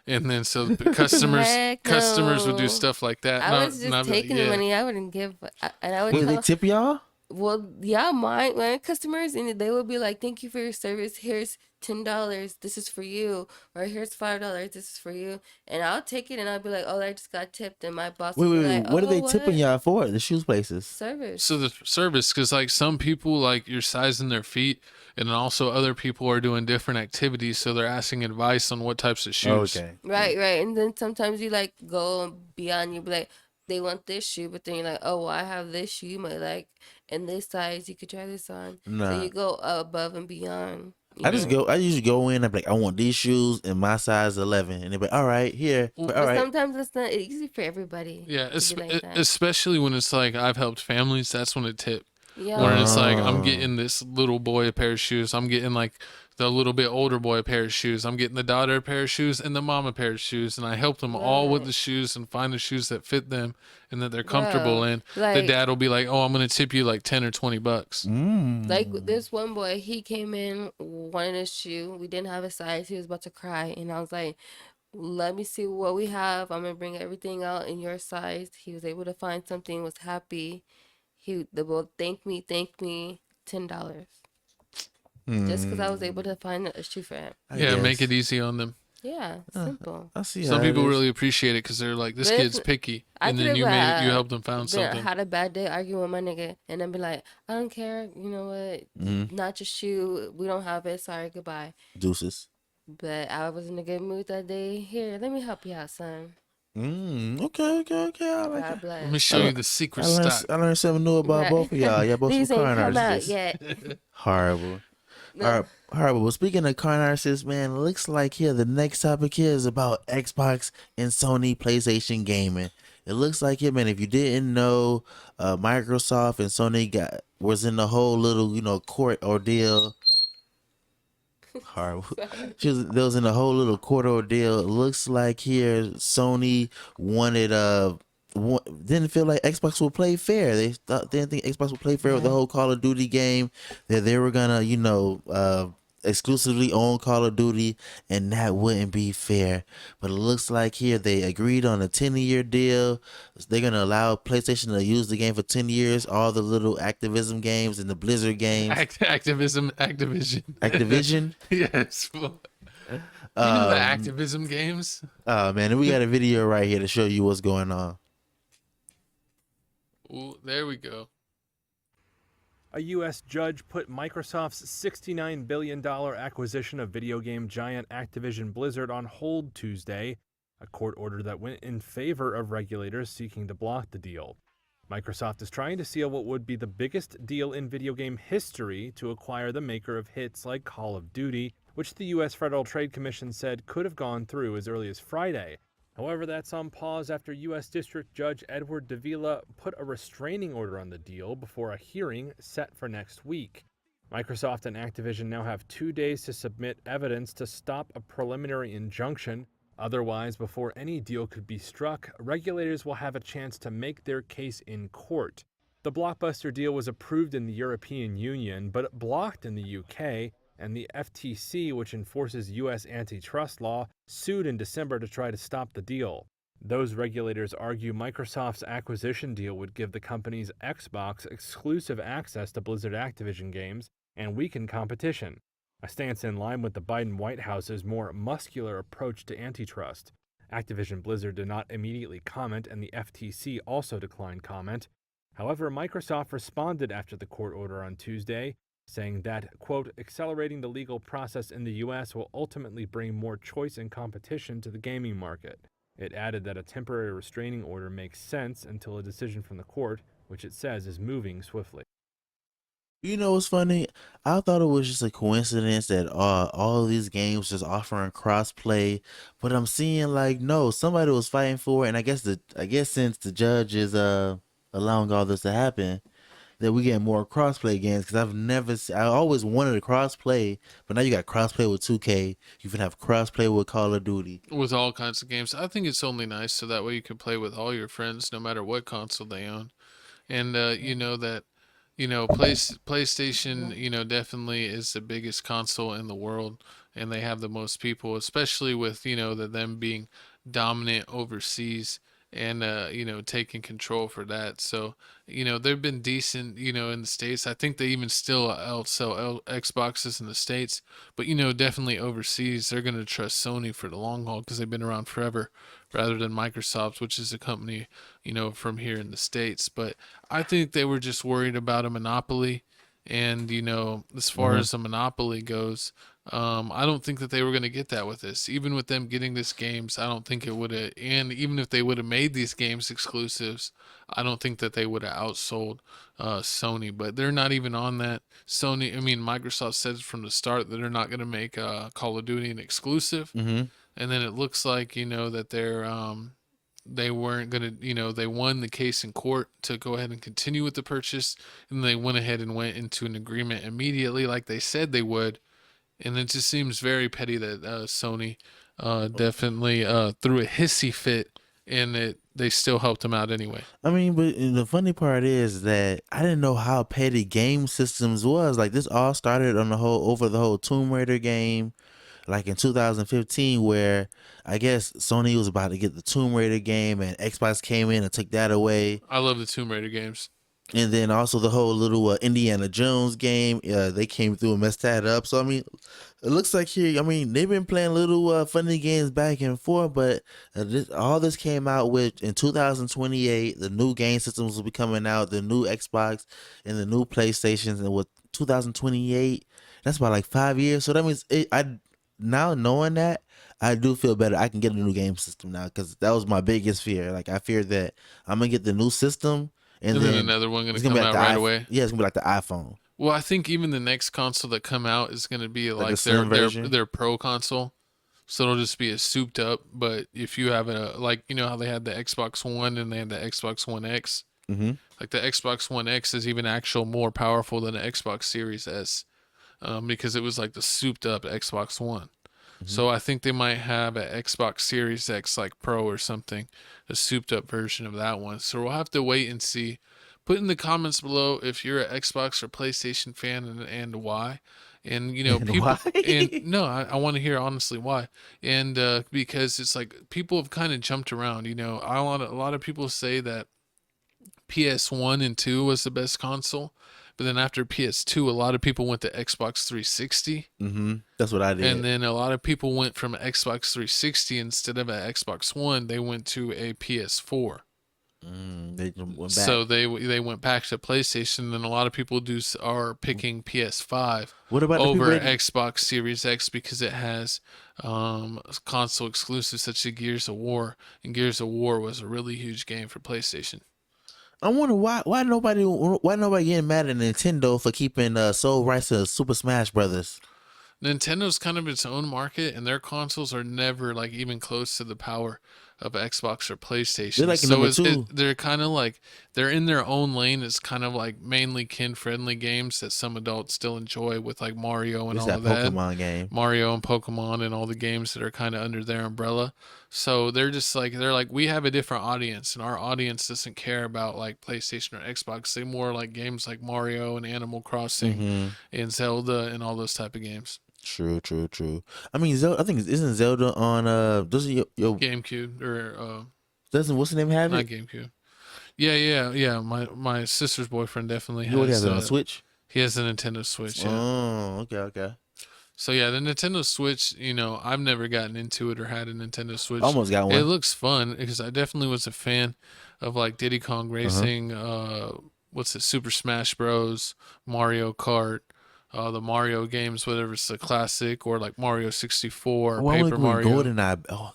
And then so the customers would do stuff like that. I was just taking the money. I wouldn't give. And I would Wait, they tip y'all? Well, yeah, my customers, and they would be like, thank you for your service. Here's $10. This is for you. Or here's $5. This is for you. And I'll take it and I'll be like, oh, I just got tipped. And my boss would be like, what are they tipping y'all for? The shoes places? Service. So the service, because like some people, like you're sizing their feet. And then also other people are doing different activities. So they're asking advice on what types of shoes. Okay. Right. And then sometimes you like go beyond. You be like, they want this shoe, but then you're like, oh, well, I have this shoe you might like, and this size, you could try this on. So Nah. you go above and beyond. I usually go in. I'm like, I want these shoes in my size 11, and they're like, all right, here. But All right. sometimes it's not easy for everybody. Yeah, to be like that. especially when it's like I've helped families. That's when it tip. Yeah. Where it's like I'm getting this little boy a pair of shoes. I'm getting like the little bit older boy a pair of shoes. I'm getting the daughter a pair of shoes and the mom a pair of shoes. And I help them all with the shoes and find the shoes that fit them and that they're comfortable in. The dad will be like, oh, I'm going to tip you like 10 or 20 bucks. Like this one boy, he came in wanting a shoe. We didn't have a size. He was about to cry. And I was like, let me see what we have. I'm going to bring everything out in your size. He was able to find something, was happy. The boy thanked me, $10. Just because I was able to find a shoe for him. Make it easy on them. Yeah, simple. I see. Some people really appreciate it because they're like, this kid's picky. And then you helped them find something. I had a bad day arguing with my nigga, and then be like, I don't care. You know what? Not your shoe. We don't have it. Sorry, goodbye. Deuces. But I was in a good mood that day. Here, let me help you out, son. Okay. I like God bless. Let me show you the secret stock. I learned something new about both of y'all. Yeah, both These some ain't car come out narcissists. yet. Horrible. No. Horrible. Well, speaking of car narcissists, man, it looks like here the next topic here is about Xbox and Sony PlayStation gaming. It looks like here, man, if you didn't know, Microsoft and Sony was in the whole little, court ordeal. Horrible. There was in a whole little court ordeal. It looks like here Sony didn't feel like Xbox would play fair. They didn't think Xbox would play fair with the whole Call of Duty game. That they were gonna, exclusively own Call of Duty, and that wouldn't be fair. But it looks like here they agreed on a 10-year deal. They're gonna allow PlayStation to use the game for 10 years. All the little Activision games and the Blizzard games. Activision. Activision. Yes. You know the Activision games. Oh man, and we got a video right here to show you what's going on. Ooh, there we go. A U.S. judge put Microsoft's $69 billion acquisition of video game giant Activision Blizzard on hold Tuesday, a court order that went in favor of regulators seeking to block the deal. Microsoft is trying to seal what would be the biggest deal in video game history to acquire the maker of hits like Call of Duty, which the U.S. Federal Trade Commission said could have gone through as early as Friday. However, that's on pause after U.S. District Judge Edward Davila put a restraining order on the deal before a hearing set for next week. Microsoft and Activision now have 2 days to submit evidence to stop a preliminary injunction. Otherwise, before any deal could be struck, regulators will have a chance to make their case in court. The blockbuster deal was approved in the European Union, but blocked in the UK, and the FTC, which enforces U.S. antitrust law, sued in December to try to stop the deal. Those regulators argue Microsoft's acquisition deal would give the company's Xbox exclusive access to Blizzard Activision games and weaken competition, a stance in line with the Biden White House's more muscular approach to antitrust. Activision Blizzard did not immediately comment, and the FTC also declined comment. However, Microsoft responded after the court order on Tuesday, saying that, quote, accelerating the legal process in the U.S. will ultimately bring more choice and competition to the gaming market. It added that a temporary restraining order makes sense until a decision from the court, which it says is moving swiftly. You know what's funny? I thought it was just a coincidence that all of these games just offering cross-play, but I'm seeing like, no, somebody was fighting for it, and I guess since the judge is allowing all this to happen, that we get more crossplay games, because I always wanted a crossplay, but now you got crossplay with 2K. You can have crossplay with Call of Duty. With all kinds of games. I think it's only nice so that way you can play with all your friends no matter what console they own. And PlayStation, definitely is the biggest console in the world, and they have the most people, especially with, them being dominant overseas. And taking control for that. So they've been decent in the States. I think they even still sell Xboxes in the States, but definitely overseas they're going to trust Sony for the long haul because they've been around forever, rather than Microsoft, which is a company from here in the States. But I think they were just worried about a monopoly, And, you know, as far as the monopoly goes, I don't think that they were going to get that with this. Even with them getting this games, I don't think it would have. And even if they would have made these games exclusives, I don't think that they would have outsold Sony. But they're not even on that. Microsoft said from the start that they're not going to make Call of Duty an exclusive. And then it looks like, you know, that they weren't going to, you know, they won the case in court to go ahead and continue with the purchase. And they went ahead and went into an agreement immediately like they said they would. And it just seems very petty that Sony definitely threw a hissy fit, and they still helped them out anyway. I mean, but the funny part is that I didn't know how petty game systems was. Like, this all started on over the whole Tomb Raider game, like in 2015, where I guess Sony was about to get the Tomb Raider game, and Xbox came in and took that away. I love the Tomb Raider games. And then also the whole little Indiana Jones game, they came through and messed that up. So, I mean, it looks like here, I mean, they've been playing little funny games back and forth, but all this came out with in 2028, the new game systems will be coming out, the new Xbox and the new PlayStations, and with 2028, that's about like 5 years. So that means now knowing that, I do feel better. I can get a new game system now, because that was my biggest fear. Like, I feared that I'm going to get the new system, and then another one going to come out right away. Yeah, it's going to be like the iPhone. Well, I think even the next console that come out is going to be like their pro console. So it'll just be a souped up. But if you have like, you know how they had the Xbox One and they had the Xbox One X? Like the Xbox One X is even more powerful than the Xbox Series S, because it was like the souped up Xbox One. So I think they might have an Xbox Series X like Pro or something, a souped up version of that one. So we'll have to wait and see. Put in the comments below if you're an Xbox or PlayStation fan and why. And, you know, people, and no, I want to hear honestly why. And because it's like people have kind of jumped around, you know, a lot of people say that PS1 and 2 was the best console. But then after PS2, a lot of people went to Xbox 360. That's what I did. And then a lot of people went from Xbox 360 instead of an Xbox One. They went to a PS4. They went back. So they went back to PlayStation. And a lot of people are picking PS5 over Xbox Series X because it has console exclusives such as Gears of War. And Gears of War was a really huge game for PlayStation. I wonder why nobody getting mad at Nintendo for keeping sole rights to Super Smash Brothers. Nintendo's kind of its own market, and their consoles are never like even close to the power of Xbox or PlayStation. They're like number two. They're kind of like they're in their own lane. It's kind of like mainly kid-friendly games that some adults still enjoy, with like Mario and all of that. Pokemon game. Mario and Pokemon and all the games that are kind of under their umbrella. So they're like we have a different audience, and our audience doesn't care about like PlayStation or Xbox. They more like games like Mario and Animal Crossing and Zelda and all those type of games. True. I mean, Zelda, I think isn't Zelda on doesn't your GameCube or doesn't what's the name have not it? GameCube. Yeah. My sister's boyfriend definitely has it on Switch. He has a Nintendo Switch. Yeah. Oh, okay. So yeah, the Nintendo Switch, you know, I've never gotten into it or had a Nintendo Switch. Almost got one. It looks fun because I definitely was a fan of like Diddy Kong Racing, Super Smash Bros, Mario Kart, the Mario games, whether it's the classic or like Mario 64, Paper Mario. GoldenEye.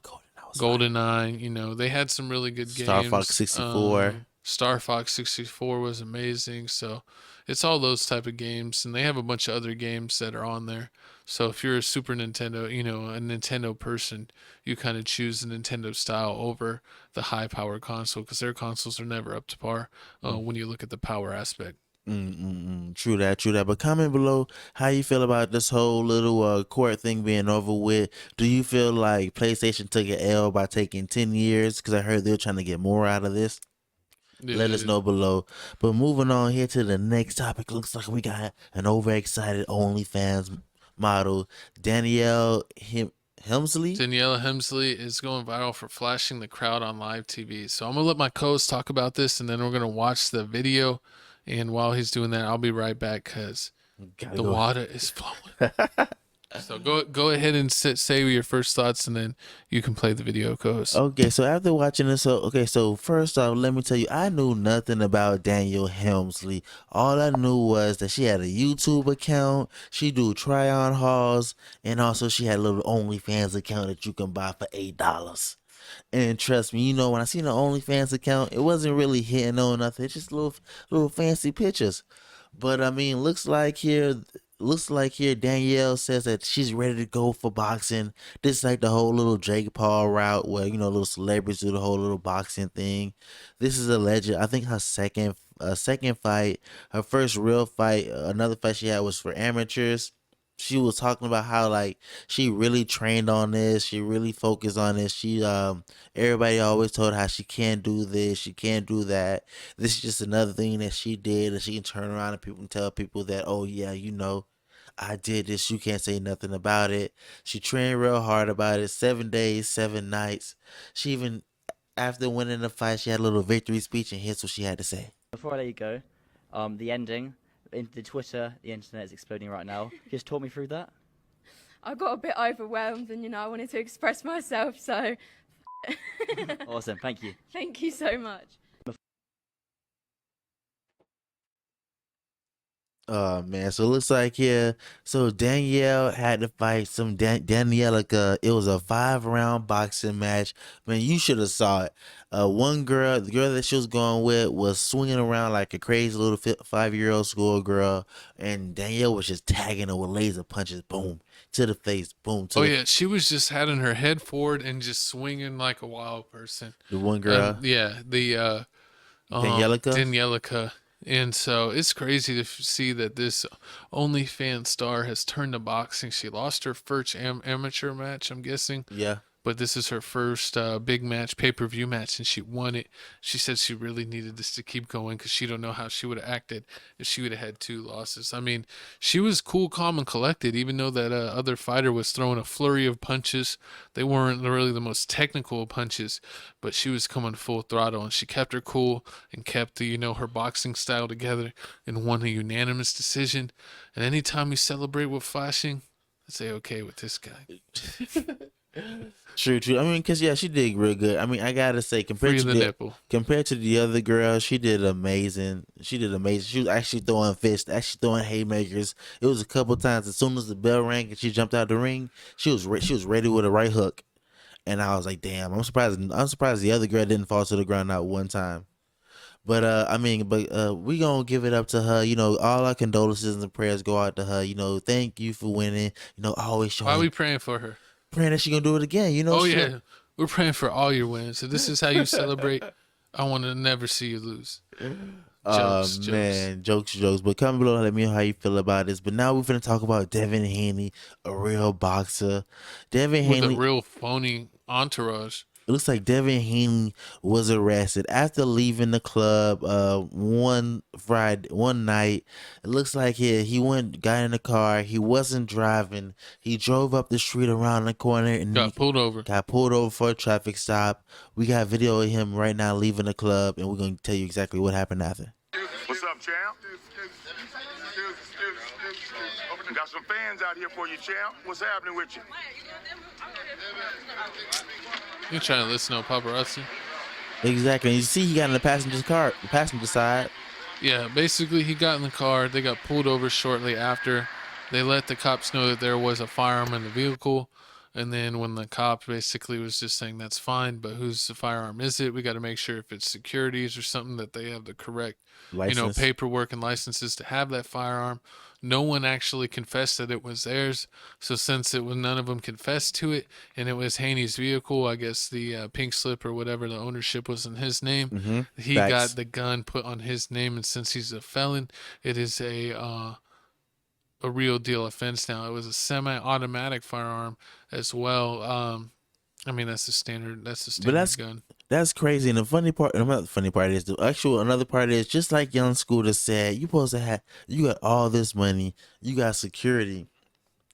GoldenEye, you know, they had some really good games. Star Fox 64. Star Fox 64 was amazing. So it's all those type of games, and they have a bunch of other games that are on there. So if you're a Super Nintendo, you know, a Nintendo person, you kind of choose the Nintendo style over the high power console, because their consoles are never up to par when you look at the power aspect. True that. But comment below how you feel about this whole little court thing being over with. Do you feel like PlayStation took an L by taking 10 years? Because I heard they're trying to get more out of this. Let us know below. But moving on here to the next topic, looks like we got an overexcited OnlyFans model, Danielle Hemsley. Danielle Hemsley is going viral for flashing the crowd on live TV. So I'm gonna let my co-host talk about this, and then we're gonna watch the video. And while he's doing that, I'll be right back because the water is flowing. So go ahead and say your first thoughts, and then you can play the video, co-host. Okay, so after watching this, so first off, let me tell you, I knew nothing about Danielle Helmsley. All I knew was that she had a YouTube account, she do try-on hauls, and also she had a little OnlyFans account that you can buy for $8. And trust me, you know, when I seen the OnlyFans account, it wasn't really hitting on nothing. It's just little fancy pictures. But I mean, looks like here Danielle says that she's ready to go for boxing. This is like the whole little Jake Paul route where, you know, little celebrities do the whole little boxing thing. This is alleged. I think her second fight, her first real fight, another fight she had was for amateurs. She was talking about how like she really trained on this, she really focused on this. Everybody always told her how she can't do this, she can't do that. This is just another thing that she did, and she can turn around and people can tell people that, oh yeah, you know, I did this, you can't say nothing about it. She trained real hard about it, 7 days, 7 nights. She even, after winning the fight, she had a little victory speech, and here's what she had to say. Before I let you go, the ending, the Twitter, the internet is exploding right now. Just talk me through that. I got a bit overwhelmed and, you know, I wanted to express myself, so... Awesome, thank you. Thank you so much. Oh man, so it looks like so Danielle had to fight some Danielica. It was a 5-round boxing match. Man, you should have saw it. One girl, the girl that she was going with, was swinging around like a crazy little 5-year-old schoolgirl, and Danielle was just tagging her with laser punches. Boom to the face. Boom. Yeah, she was just having her head forward and just swinging like a wild person. The one girl. The Danielica. And so it's crazy to see that this OnlyFans star has turned to boxing. She lost her first amateur match, I'm guessing. Yeah. But this is her first big match, pay-per-view match, and she won it. She said she really needed this to keep going because she don't know how she would have acted if she would have had 2 losses. I mean, she was cool, calm, and collected, even though that other fighter was throwing a flurry of punches. They weren't really the most technical punches, but she was coming full throttle, and she kept her cool and kept the, you know, her boxing style together and won a unanimous decision. And anytime you celebrate with flashing, I say okay with this guy. True. I mean, cause yeah, she did real good. I mean, I gotta say, compared to the other girl, she did amazing. She was actually throwing fists, actually throwing haymakers. It was a couple times. As soon as the bell rang and she jumped out the ring, she was ready with a right hook, and I was like, damn. I'm surprised the other girl didn't fall to the ground not one time. But we gonna give it up to her. You know, all our condolences and prayers go out to her. You know, thank you for winning. You know, always showing. Why are we praying for her? Praying that she gonna do it again, you know. Oh yeah, we're praying for all your wins. If this is how you celebrate, I want to never see you lose. Jokes. Man, jokes. But comment below, let me know how you feel about this. But now we're gonna talk about Devin Haney, a real boxer. Devin Haney with a real phony entourage. It looks like Devin Haney was arrested after leaving the club one night. It looks like he got in the car. He wasn't driving. He drove up the street around the corner and got pulled over. Got pulled over for a traffic stop. We got video of him right now leaving the club, and we're going to tell you exactly what happened after. What's up, champ? Got some fans out here for you, champ. What's happening with you? You're trying to listen to paparazzi. Exactly. And you see he got in the passenger side. Yeah, basically he got in the car. They got pulled over shortly after. They let the cops know that there was a firearm in the vehicle. And then when the cop basically was just saying, that's fine, but whose firearm is it? We got to make sure if it's securities or something that they have the correct, license. Paperwork and licenses to have that firearm. No one actually confessed that it was theirs. So since none of them confessed to it, and it was Haney's vehicle, I guess the pink slip or whatever, the ownership was in his name. Mm-hmm. He got the gun put on his name, and since he's a felon, it is a real deal offense now. It was a semi-automatic firearm as well. I mean, that's the standard gun. That's crazy. And the funny part, another funny part is another part is just like Young Scooter said, you got all this money, you got security.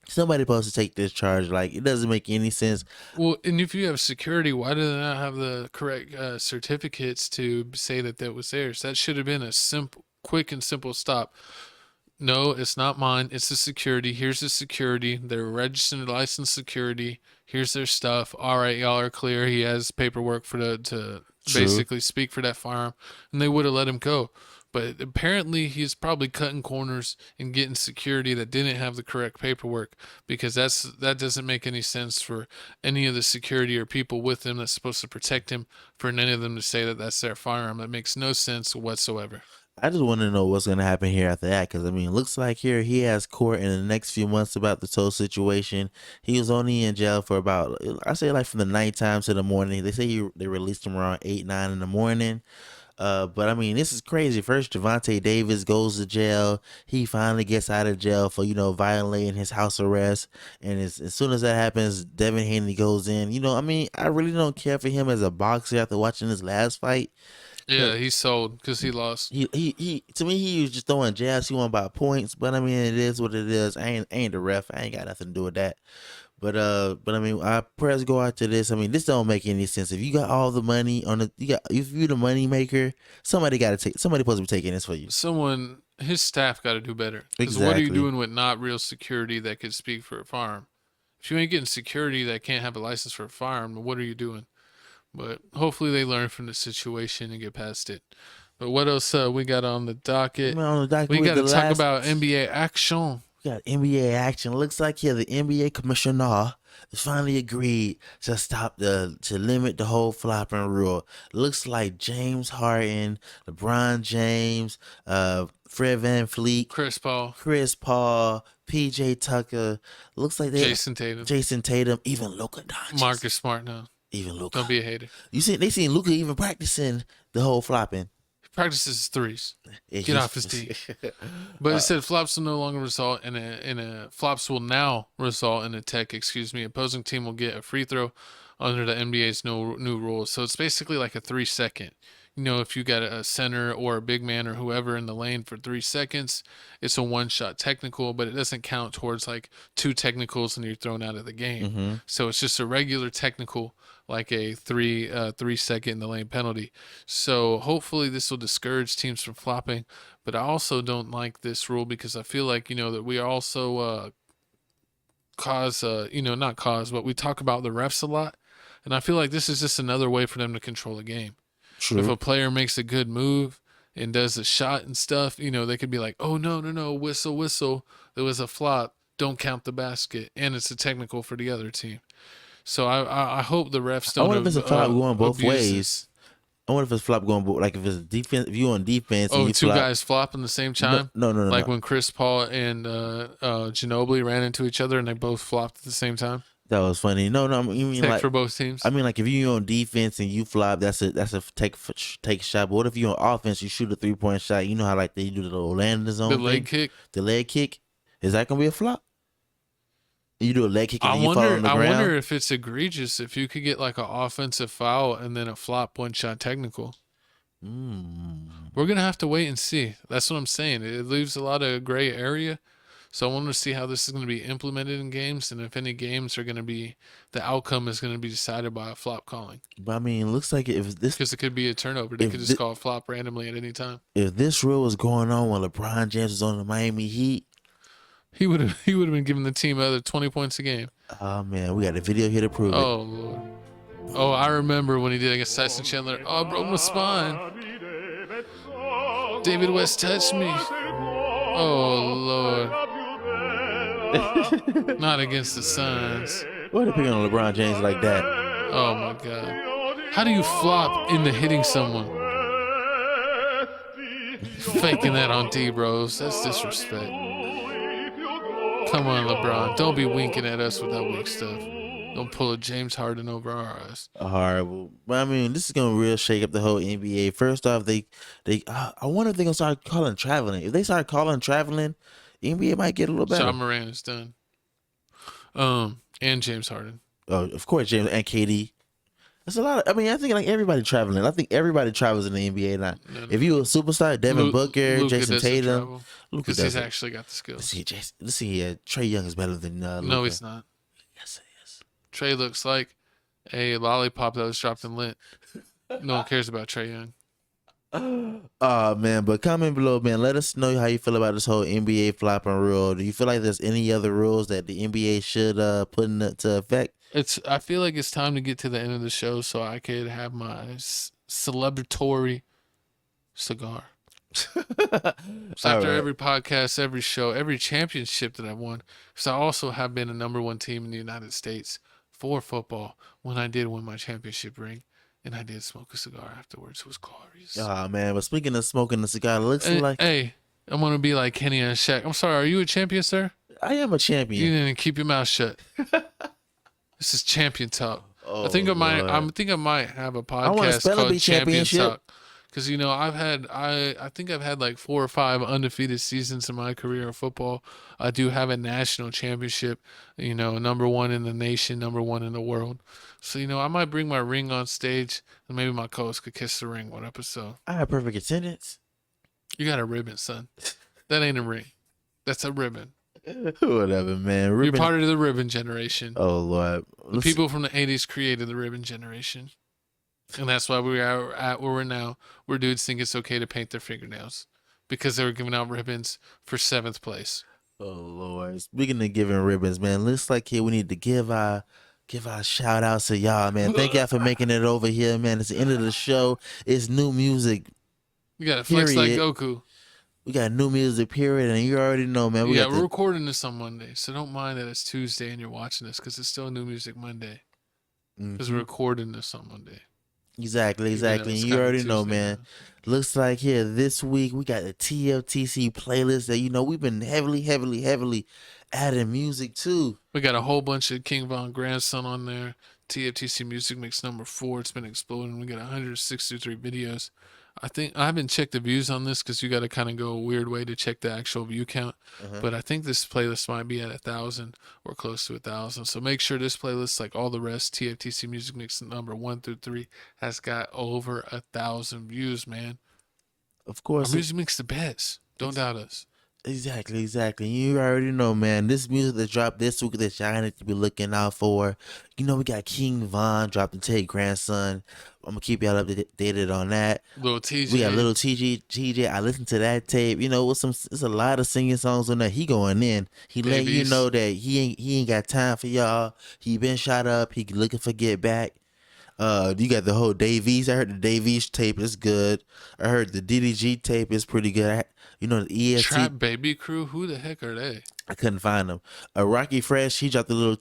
Somebody supposed to take this charge. Like, it doesn't make any sense. Well, and if you have security, why do they not have the correct certificates to say that was theirs? That should have been a quick and simple stop. no, it's not mine. It's the security. Here's the security. They're registered licensed security. Here's their stuff. All right, y'all are clear. He has paperwork to basically speak for that firearm, and they would have let him go. But apparently he's probably cutting corners and getting security that didn't have the correct paperwork, because that doesn't make any sense for any of the security or people with him that's supposed to protect him, for any of them to say that that's their firearm. That makes no sense whatsoever. I just want to know what's going to happen here after that, because, I mean, it looks like here he has court in the next few months about this whole situation. He was only in jail for about, I say, like from the nighttime to the morning. They say they released him around 8, 9 in the morning. But, I mean, this is crazy. First, Javante Davis goes to jail. He finally gets out of jail for, violating his house arrest. And as soon as that happens, Devin Haney goes in. I mean, I really don't care for him as a boxer after watching his last fight. Yeah, he sold because he lost. He to me, he was just throwing jabs. He won by points, but I mean, it is what it is. I ain't the ref. I ain't got nothing to do with that. But I mean, our prayers go out to this. I mean, this don't make any sense. If you got all the money if you're the money maker, somebody supposed to be taking this for you. His staff got to do better. Because Exactly. what are you doing with not real security that could speak for a firearm? If you ain't getting security that can't have a license for a firearm, then what are you doing? But hopefully they learn from the situation and get past it. But what else we got on the docket? We got to talk about NBA action. We got NBA action. Looks like the NBA commissioner has finally agreed to limit the whole flopping rule. Looks like James Harden, LeBron James, Fred VanVleet, Chris Paul, PJ Tucker. Looks like Jason Tatum, even Luka Doncic. Marcus Smart now. Even Luka. Don't be a hater. They seen Luka even practicing the whole flopping. He practices threes. Get off his tee. But it said flops will no longer result in flops will now result in a tech. Opposing team will get a free throw under the NBA's new rules. So it's basically like a 3 second. If you got a center or a big man or whoever in the lane for 3 seconds, it's a one-shot technical, but it doesn't count towards like 2 technicals and you're thrown out of the game. Mm-hmm. So it's just a regular technical, like a 3 second in the lane penalty. So hopefully this will discourage teams from flopping. But I also don't like this rule because I feel like, that we also but we talk about the refs a lot. And I feel like this is just another way for them to control the game. True. If a player makes a good move and does a shot and stuff, they could be like, oh, no, whistle. There was a flop. Don't count the basket. And it's a technical for the other team. So I hope the refs don't. I wonder if it's a flop going both ways. I wonder if it's flop going both, like if it's defense, if you on defense. Oh, and you two flop. guys flopping the same time? No. Like when Chris Paul and Ginobili ran into each other and they both flopped at the same time? That was funny. No, I mean Tech like for both teams. I mean, like if you on defense and you flop, that's a take shot. But what if you on offense, you shoot a 3-point shot? You know how like they do the little landing zone, the leg kick. The leg kick, is that gonna be a flop? You do a leg kick and you fall on the ground. I wonder if it's egregious if you could get like an offensive foul and then a flop 1-shot technical. We're gonna have to wait and see. That's what I'm saying. It leaves a lot of gray area. So I want to see how this is going to be implemented in games, and if any games are going to be, the outcome is going to be decided by a flop calling. But I mean, it looks like because it could be a turnover. They could just call a flop randomly at any time. If this rule was going on when LeBron James was on the Miami Heat, he would have been giving the team other 20 points a game. Oh man, we got a video here to prove it. Oh Lord. Oh, I remember when he did against Tyson Chandler. Oh, I broke my spine. David West touched me. Oh Lord. Not against the Suns. What are they picking on LeBron James like that? Oh my God. How do you flop into hitting someone? Faking that on D, bros. That's disrespect. Come on, LeBron. Don't be winking at us with that weak stuff. Don't pull a James Harden over our eyes. Horrible. But I mean, this is gonna real shake up the whole NBA. First off, I wonder if they're gonna start calling traveling. If they start calling traveling, the NBA might get a little better. John Moran is done. And James Harden. Oh, of course, James and KD. That's a lot. I mean, I think like everybody traveling. I think everybody travels in the NBA now. No. If you a superstar, Devin Booker, Luka Jason Tatum, because he's actually got the skills. Let's see. Trey Young is better than Luka. No, he's not. Yes, he is. Trey looks like a lollipop that was dropped in Lint. No one cares about Trey Young. Oh man, but comment below, man. Let us know how you feel about this whole NBA flopping rule. Do you feel like there's any other rules that the NBA should put into effect? I feel like it's time to get to the end of the show so I could have my celebratory cigar. So after every podcast, every show, every championship that I've won, because I also have been a #1 team in the United States for football when I did win my championship ring, and I did smoke a cigar afterwards. It was glorious. Oh man, but speaking of smoking the cigar, it looks like hey, I'm gonna be like Kenny and Shaq. I'm sorry, are you a champion, sir? I am a champion. You didn't keep your mouth shut. This is champion talk. Oh, I think I might have a podcast called Champion Talk. Because I think I've had like 4 or 5 undefeated seasons in my career in football. I do have a national championship, #1 in the nation, #1 in the world. So I might bring my ring on stage, and maybe my co-host could kiss the ring one episode. I have perfect attendance. You got a ribbon, son. That ain't a ring. That's a ribbon. Whatever, man. You're part of the ribbon generation. Oh Lord, the people from the '80s created the ribbon generation. And that's why we are at where we're now, where dudes think it's okay to paint their fingernails because they were giving out ribbons for 7th place. Oh Lord! Speaking of giving ribbons, man, looks like here we need to give our shout outs to y'all, man. Thank y'all for making it over here, man. It's the end of the show. It's new music. You gotta flex like Goku. We got new music, period, and you already know, man. We're recording this on Monday, so don't mind that it's Tuesday and you're watching this because it's still New Music Monday. Because we're recording this on Monday. Exactly. And you already know, man. Looks like here this week we got the TFTC playlist that we've been heavily adding music to. We got a whole bunch of King Von Grandson on there. TFTC Music Mix #4. It's been exploding. We got 163 videos. I haven't checked the views on this because you got to kind of go a weird way to check the actual view count. But I think this playlist might be at 1,000 or close to 1,000. So make sure this playlist, like all the rest, TFTC Music Mix #1 through 3, has got over 1,000 views, man. Of course. Our music mix the best. Don't doubt us. Exactly. You already know, man. This music that dropped this week that y'all need to be looking out for. We got King Von dropped the Tate Grandson. I'm gonna keep y'all updated on that. Little TJ. We got Little TJ. I listened to that tape. There's a lot of singing songs on there. He going in. He letting you know that he ain't got time for y'all. He been shot up. He looking for get back. You got the whole Davies. I heard the Davies tape is good. I heard the DDG tape is pretty good. The EST Trap Baby Crew. Who the heck are they? I couldn't find them. Rocky Fresh, he dropped a little.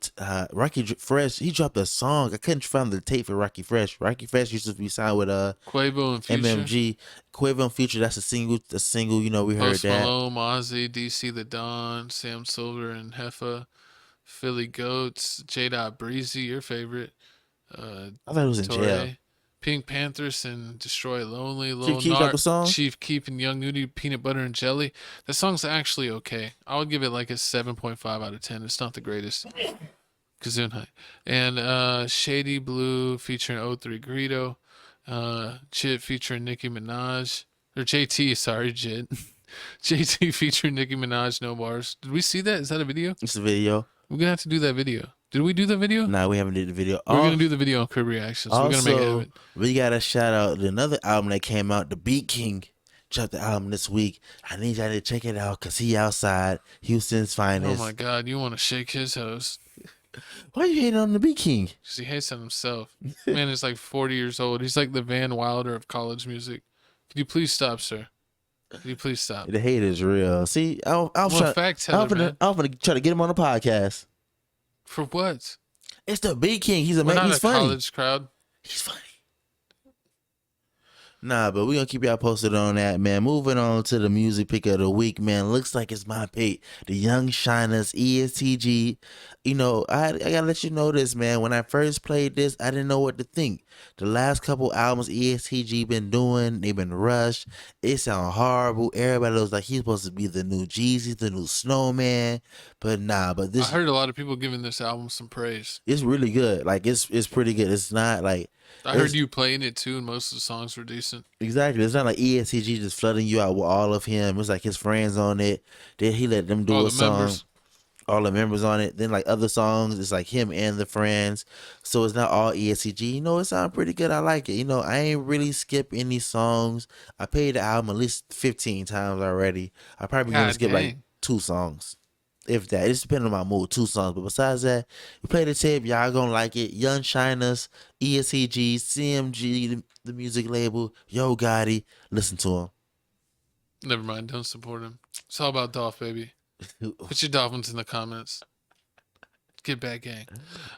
Rocky Fresh, he dropped a song. I couldn't find the tape for Rocky Fresh. Rocky Fresh used to be signed with Quavo and Future. MMG. Quavo and Future. That's a single. We heard Post that. Malone, Mozzie, DC the Don, Sam Silver and Heffa, Philly Goats, J. Breezy, your favorite. I thought it was in jail. Pink Panthers and Destroy Lonely, Chief Keef dropped a song? Chief Keef and Young Nudie, Peanut Butter and Jelly. That song's actually okay. I would give it like a 7.5 out of 10. It's not the greatest. Gesundheit. And Shady Blue featuring O3 Greedo. Chit featuring Nicki Minaj. Or JT, sorry, Jit. JT featuring Nicki Minaj, No Bars. Did we see that? Is that a video? It's a video. We're going to have to do that video. Did we do the video? Nah, we haven't did the video. We're going to do the video on Crib Reactions. So we're going to make it happen. We got to shout out another album that came out. The Beat King dropped the album this week. I need y'all to check it out because he outside. Houston's finest. Oh, my God. You want to shake his hose. Why you hating on the Beat King? Because he hates on himself. Man is like 40 years old. He's like the Van Wilder of college music. Could you please stop, sir? Could you please stop? The hate is real. See, I'm gonna try to get him on the podcast. For what? It's the Beat King. He's We're not he's a funny. college crowd. He's funny. Nah, but we're going to keep y'all posted on that, man. Moving on to the music pick of the week, man. Looks like it's my pick. The Young Shiners, ESTG. I got to let you know this, man. When I first played this, I didn't know what to think. The last couple albums ESTG been doing, they've been rushed. It sound horrible. Everybody looks like he's supposed to be the new Jeezy, the new Snowman. But nah, but this... I heard a lot of people giving this album some praise. It's really good. Like, it's pretty good. It's not like... I heard you playing it too, and most of the songs were decent. Exactly. It's not like ESTG just flooding you out with all of him. It's like his friends on it. Then he let them do a song. Members. all the members on it. Then like other songs, it's like him and the friends. So it's not all ESCG. You know, it sounds pretty good. I like it. You know, I ain't really skip any songs. I played the album at least 15 times already. I probably gonna God skip like dang. 2 songs. If that. It's depending on my mood, 2 songs. But besides that, you play the tape, y'all gonna like it. Young Shiners, ESCG, CMG, the music label, Yo Gotti. Listen to him. Never mind. Don't support him. It's all about Dolph, baby. Put your Dolphins in the comments. Get Back Gang.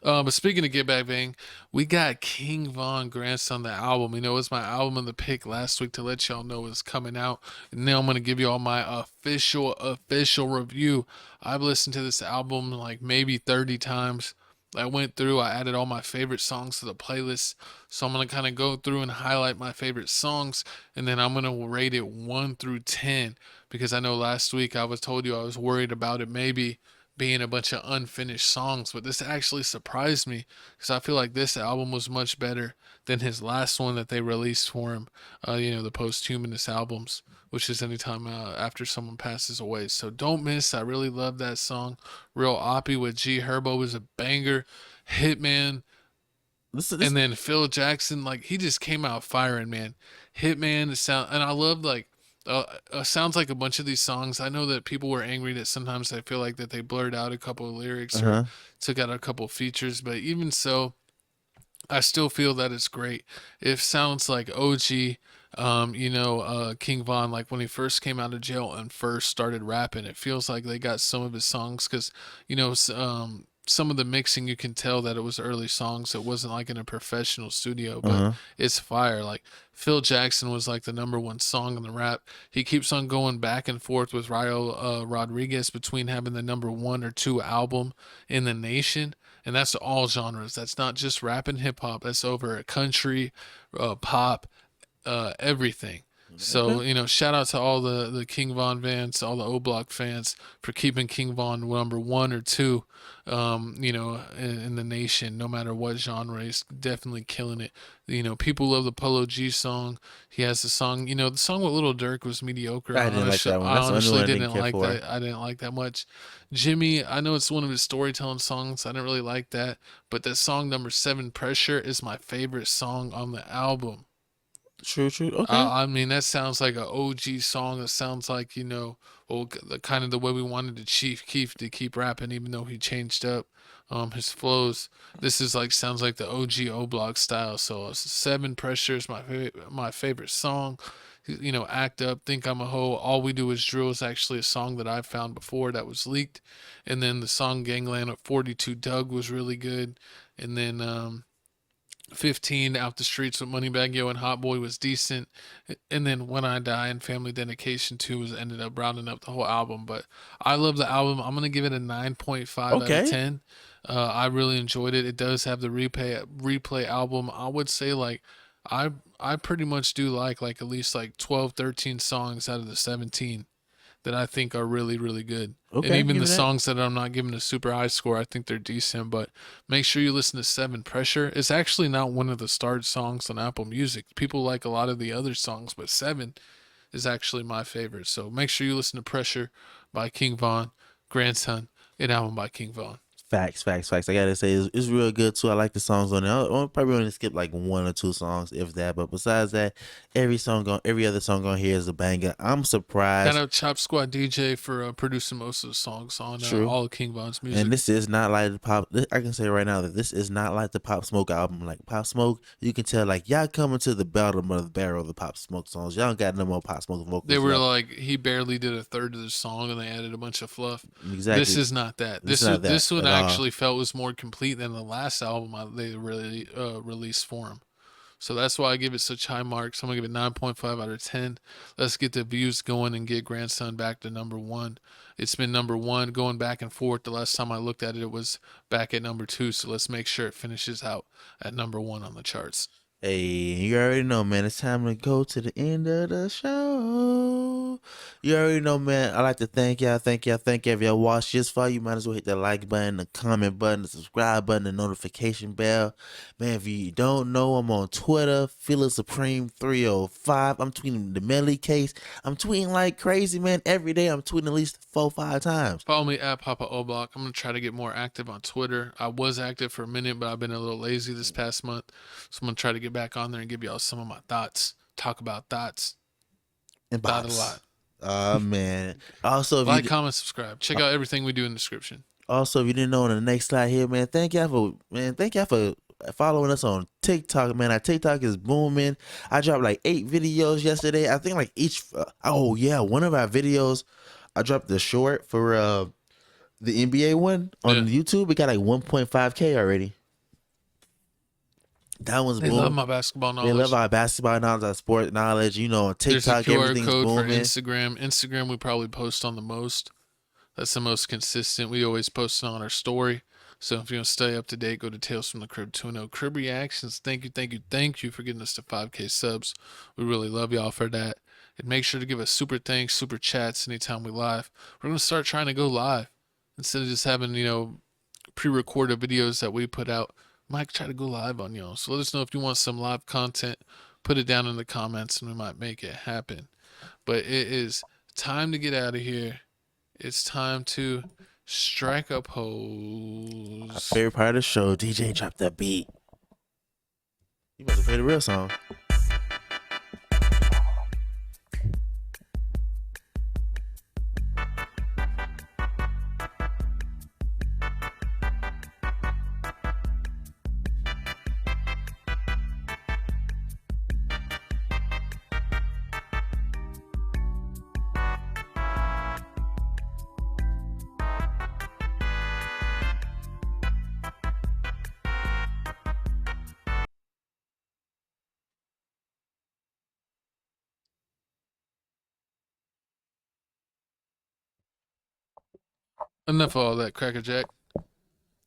But speaking of Get Back Gang, we got King Von Grandson, the album. You know, it's my album of the pick last week to let y'all know it's coming out. And now I'm going to give you all my official review. I've listened to this album like maybe 30 times. I went through, I added all my favorite songs to the playlist. So I'm going to kind of go through and highlight my favorite songs. And then I'm going to rate it 1 through 10. Because I know last week I told you I was worried about it maybe being a bunch of unfinished songs, but this actually surprised me because I feel like this album was much better than his last one that they released for him, you know, the posthumous albums, which is anytime after someone passes away. So don't miss. I really love that song. Real Oppie with G Herbo was a banger. Hitman. And then Phil Jackson, like he just came out firing, man. Hitman, and I love like sounds like a bunch of these songs. I know that people were angry that sometimes they feel like that they blurred out a couple of lyrics or took out a couple of features, but even so, I still feel that it's great. It sounds like OG, you know, King Von, like when he first came out of jail and first started rapping. It feels like they got some of his songs because, you know, some of the mixing, you can tell that it was early songs. It wasn't like in a professional studio, but it's fire. Like Phil Jackson was like the #1 song in the rap. He keeps on going back and forth with Rayo Rodriguez between having the #1 or 2 album in the nation. And that's all genres. That's not just rap and hip hop. That's over country, pop, everything. So, you know, shout out to all the King Von fans, all the O Block fans for keeping King Von #1 or 2, you know, in the nation, no matter what genre. He's definitely killing it. You know, people love the Polo G song. He has the song, you know, the song with Little Durk was mediocre. I didn't like that one. That's I honestly didn't care like for. that. I didn't like that much. Jimmy, I know it's one of his storytelling songs. I didn't really like that. But that song #7, Pressure, is my favorite song on the album. True. Okay. I mean, that sounds like an OG song. It sounds like, you know, well, the kind of the way we wanted the Chief Keef to keep rapping, even though he changed up his flows. This is like sounds like the OG O Block style. So 7, Pressure is my favorite song. You know, Act Up, Think I'm a Hoe, All We Do Is Drill is actually a song that I found before that was leaked. And then the song Gangland at 42 Doug was really good. And then 15, Out the Streets with Moneybagg Yo and Hot Boy was decent. And then When I Die and Family Dedication 2 was ended up rounding up the whole album. But I love the album. I'm going to give it a 9.5 out of 10. I really enjoyed it. It does have the replay album. I would say like I pretty much do like at least like 12, 13 songs out of the 17 that I think are really, really good. Okay, and even the that. songs that I'm not giving a super high score, I think they're decent. But make sure you listen to 7, Pressure. It's actually not one of the starred songs on Apple Music. People like a lot of the other songs, but 7 is actually my favorite. So make sure you listen to Pressure by King Von, Grandson, an album by King Von. Facts. I gotta say, it's real good too. I like the songs on there. I'll probably only skip like 1 or 2 songs, if that. But besides that, every other song on here is a banger. I'm surprised. Shout out Chop Squad DJ for producing most of the songs on all of King Von's music. And this is not like the Pop. I can say right now that this is not like the Pop Smoke album. Like Pop Smoke, you can tell like y'all coming to the bottom of the barrel of the Pop Smoke songs. Y'all don't got no more Pop Smoke vocals. They were like he barely did a third of the song, and they added a bunch of fluff. Exactly. This is not that. This one actually felt was more complete than the last album they really released for him. So that's why I give it such high marks. I'm going to give it 9.5 out of 10. Let's get the views going and get Grandson back to #1. It's been #1 going back and forth. The last time I looked at it, it was back at #2. So let's make sure it finishes out at #1 on the charts. Hey, you already know, man. It's time to go to the end of the show. You already know, man. I like to thank y'all. Thank y'all. Thank you. If y'all watch this far, you might as well hit the like button, the comment button, the subscribe button, the notification bell. Man, if you don't know, I'm on Twitter, Phila Supreme 305. I'm tweeting the Melly case. I'm tweeting like crazy, man. Every day I'm tweeting at least 4-5 times. Follow me at Papa Oblock. I'm going to try to get more active on Twitter. I was active for a minute, but I've been a little lazy this past month. So I'm going to try to get back on there and give y'all some of my thoughts. Talk about thoughts. And thought a lot. Oh, man. Also, if like, comment, subscribe. Check out everything we do in the description. Also, if you didn't know, on the next slide here, man, thank y'all for following us on TikTok, man. Our TikTok is booming. I dropped like 8 videos yesterday. I think like one of our videos, I dropped the short for the NBA one on YouTube. It got like 1.5K already. That one's booming. They love my basketball knowledge. They love our basketball knowledge, our sport knowledge. You know, on TikTok, there's a QR everything's code booming. for Instagram. Instagram, we probably post on the most. That's the most consistent. We always post it on our story. So if you want to stay up to date, go to Tales from the Crib 2.0. Crib Reactions, thank you for getting us to 5K subs. We really love y'all for that. And make sure to give us super thanks, super chats anytime we live. We're going to start trying to go live. Instead of just having, pre-recorded videos that we put out, might try to go live on y'all. So let us know if you want some live content. Put it down in the comments and we might make it happen. But it is time to get out of here. It's time to strike a pose. My favorite part of the show, DJ drop the beat. You must have played the real song. Enough of all that, Cracker Jack.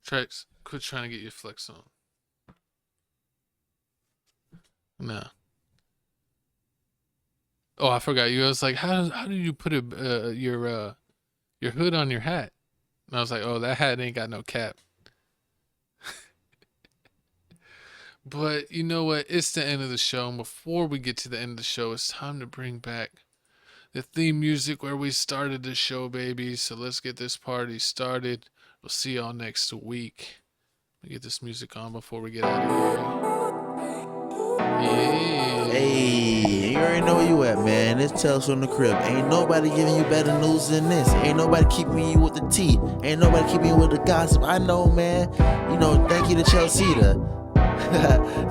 Trex, quit trying to get your flex on. Nah. Oh, I forgot you. I was like, how do you put your hood on your hat? And I was like, oh, that hat ain't got no cap. But you know what? It's the end of the show. And before we get to the end of the show, it's time to bring back the theme music where we started the show, baby. So let's get this party started. We'll see y'all next week. Let me get this music on before we get out of here. Yeah. Hey, you already know where you at, man. It's Tales from the Crib. Ain't nobody giving you better news than this. Ain't nobody keeping you with the tea. Ain't nobody keeping you with the gossip. I know, man. Thank you to Chelsea.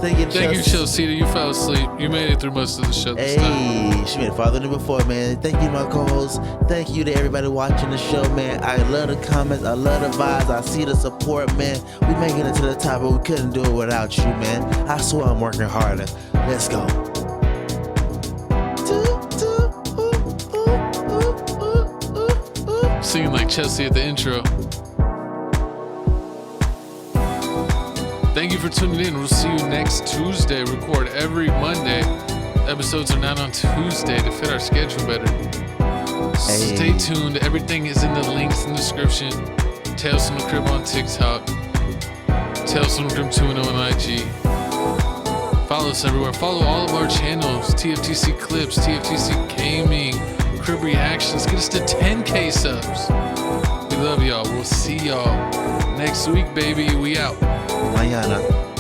Thank you, Chelsea. You fell asleep. You made it through most of the show this time. She made it farther than before, man. Thank you to my co-hosts. Thank you to everybody watching the show, man. I love the comments. I love the vibes. I see the support, man. We making it to the top, but we couldn't do it without you, man. I swear I'm working harder. Let's go. Singing like Chelsea at the intro. Thank you for tuning in. We'll see you next Tuesday. Record every Monday. Episodes are not on Tuesday to fit our schedule better. Hey. Stay tuned. Everything is in the links in the description. Tales from the Crib on TikTok. Tales from the Crib 2.0 on IG. Follow us everywhere. Follow all of our channels. TFTC Clips, TFTC Gaming, Crib Reactions. Get us to 10K subs. We love y'all. We'll see y'all next week, baby. We out. Mañana.